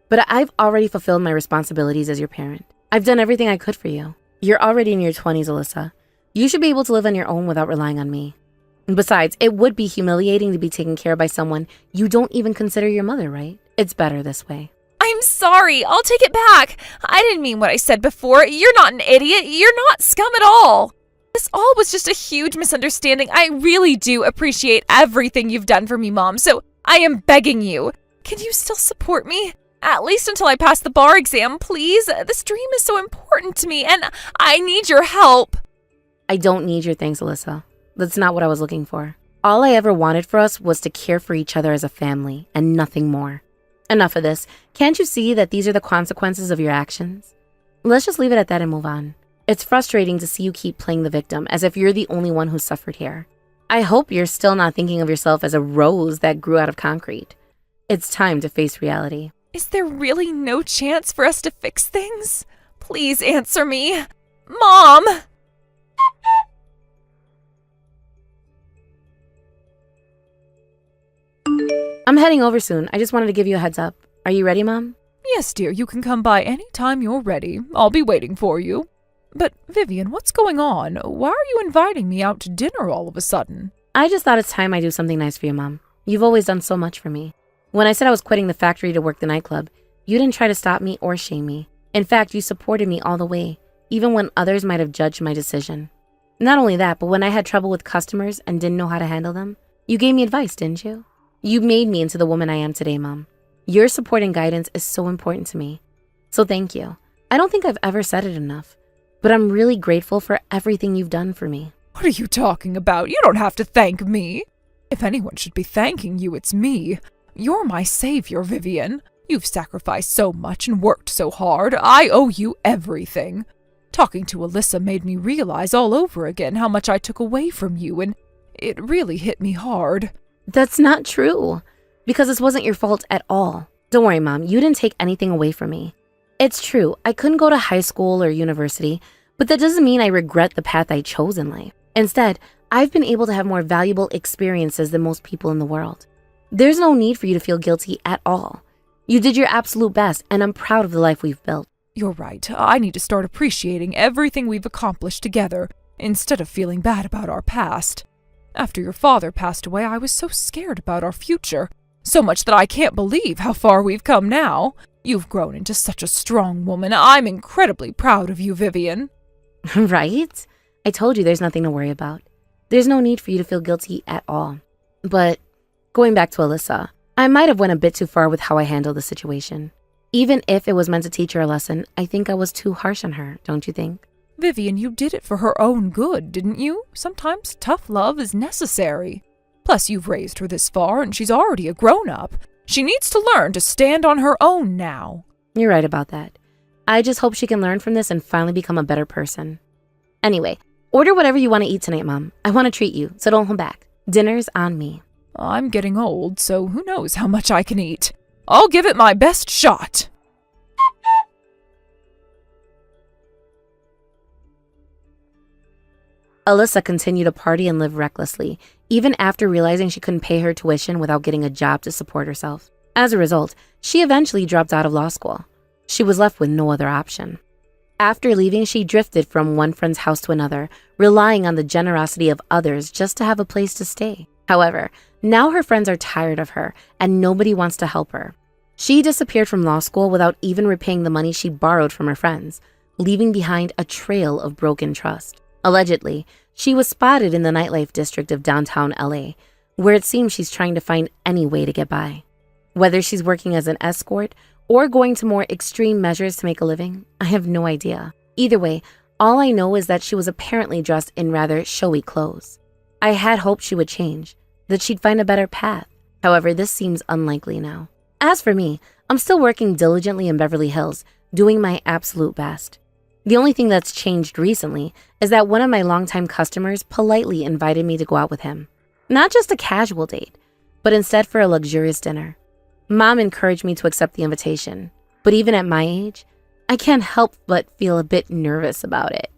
but I've already fulfilled my responsibilities as your parent. I've done everything I could for you. You're already in your 20s, Alyssa. You should be able to live on your own without relying on me. And besides, it would be humiliating to be taken care of by someone you don't even consider your mother, right? It's better this way. I'm sorry. I'll take it back. I didn't mean what I said before. You're not an idiot. You're not scum at all. This all was just a huge misunderstanding. I really do appreciate everything you've done for me, Mom, so I am begging you. Can you still support me? At least until I pass the bar exam, please. This dream is so important to me, and I need your help. I don't need your thanks, Alyssa. That's not what I was looking for. All I ever wanted for us was to care for each other as a family, and nothing more. Enough of this. Can't you see that these are the consequences of your actions? Let's just leave it at that and move on. It's frustrating to see you keep playing the victim as if you're the only one who suffered here. I hope you're still not thinking of yourself as a rose that grew out of concrete. It's time to face reality. Is there really no chance for us to fix things? Please answer me. Mom! I'm heading over soon. I just wanted to give you a heads up. Are you ready, Mom? Yes, dear, you can come by any time you're ready. I'll be waiting for you. But, Vivian, what's going on? Why are you inviting me out to dinner all of a sudden? I just thought it's time I do something nice for you, Mom. You've always done so much for me. When I said I was quitting the factory to work the nightclub, you didn't try to stop me or shame me. In fact, you supported me all the way, even when others might have judged my decision. Not only that, but when I had trouble with customers and didn't know how to handle them, you gave me advice, didn't you? You made me into the woman I am today, Mom. Your support and guidance is so important to me. So thank you. I don't think I've ever said it enough, but I'm really grateful for everything you've done for me. What are you talking about? You don't have to thank me. If anyone should be thanking you, it's me. You're my savior, Vivian. You've sacrificed so much and worked so hard. I owe you everything. Talking to Alyssa made me realize all over again how much I took away from you, and it really hit me hard. That's not true, because this wasn't your fault at all. Don't worry, Mom, you didn't take anything away from me. It's true, I couldn't go to high school or university, but that doesn't mean I regret the path I chose in life. Instead, I've been able to have more valuable experiences than most people in the world. There's no need for you to feel guilty at all. You did your absolute best, and I'm proud of the life we've built. You're right. I need to start appreciating everything we've accomplished together, instead of feeling bad about our past. After your father passed away, I was so scared about our future. So much that I can't believe how far we've come now. You've grown into such a strong woman. I'm incredibly proud of you, Vivian. Right? I told you there's nothing to worry about. There's no need for you to feel guilty at all. But going back to Alyssa, I might have went a bit too far with how I handled the situation. Even if it was meant to teach her a lesson, I think I was too harsh on her, don't you think? Vivian, you did it for her own good, didn't you? Sometimes tough love is necessary. Plus, you've raised her this far, and she's already a grown-up. She needs to learn to stand on her own now. You're right about that. I just hope she can learn from this and finally become a better person. Anyway, order whatever you want to eat tonight, Mom. I want to treat you, so don't hold back. Dinner's on me. I'm getting old, so who knows how much I can eat. I'll give it my best shot. Alyssa continued to party and live recklessly, even after realizing she couldn't pay her tuition without getting a job to support herself. As a result, she eventually dropped out of law school. She was left with no other option. After leaving, she drifted from one friend's house to another, relying on the generosity of others just to have a place to stay. However, now her friends are tired of her and nobody wants to help her. She disappeared from law school without even repaying the money she borrowed from her friends, leaving behind a trail of broken trust. Allegedly, she was spotted in the nightlife district of downtown LA, where it seems she's trying to find any way to get by. Whether she's working as an escort or going to more extreme measures to make a living, I have no idea. Either way, all I know is that she was apparently dressed in rather showy clothes. I had hoped she would change, that she'd find a better path. However, this seems unlikely now. As for me, I'm still working diligently in Beverly Hills, doing my absolute best. The only thing that's changed recently is that one of my longtime customers politely invited me to go out with him. Not just a casual date, but instead for a luxurious dinner. Mom encouraged me to accept the invitation, but even at my age, I can't help but feel a bit nervous about it.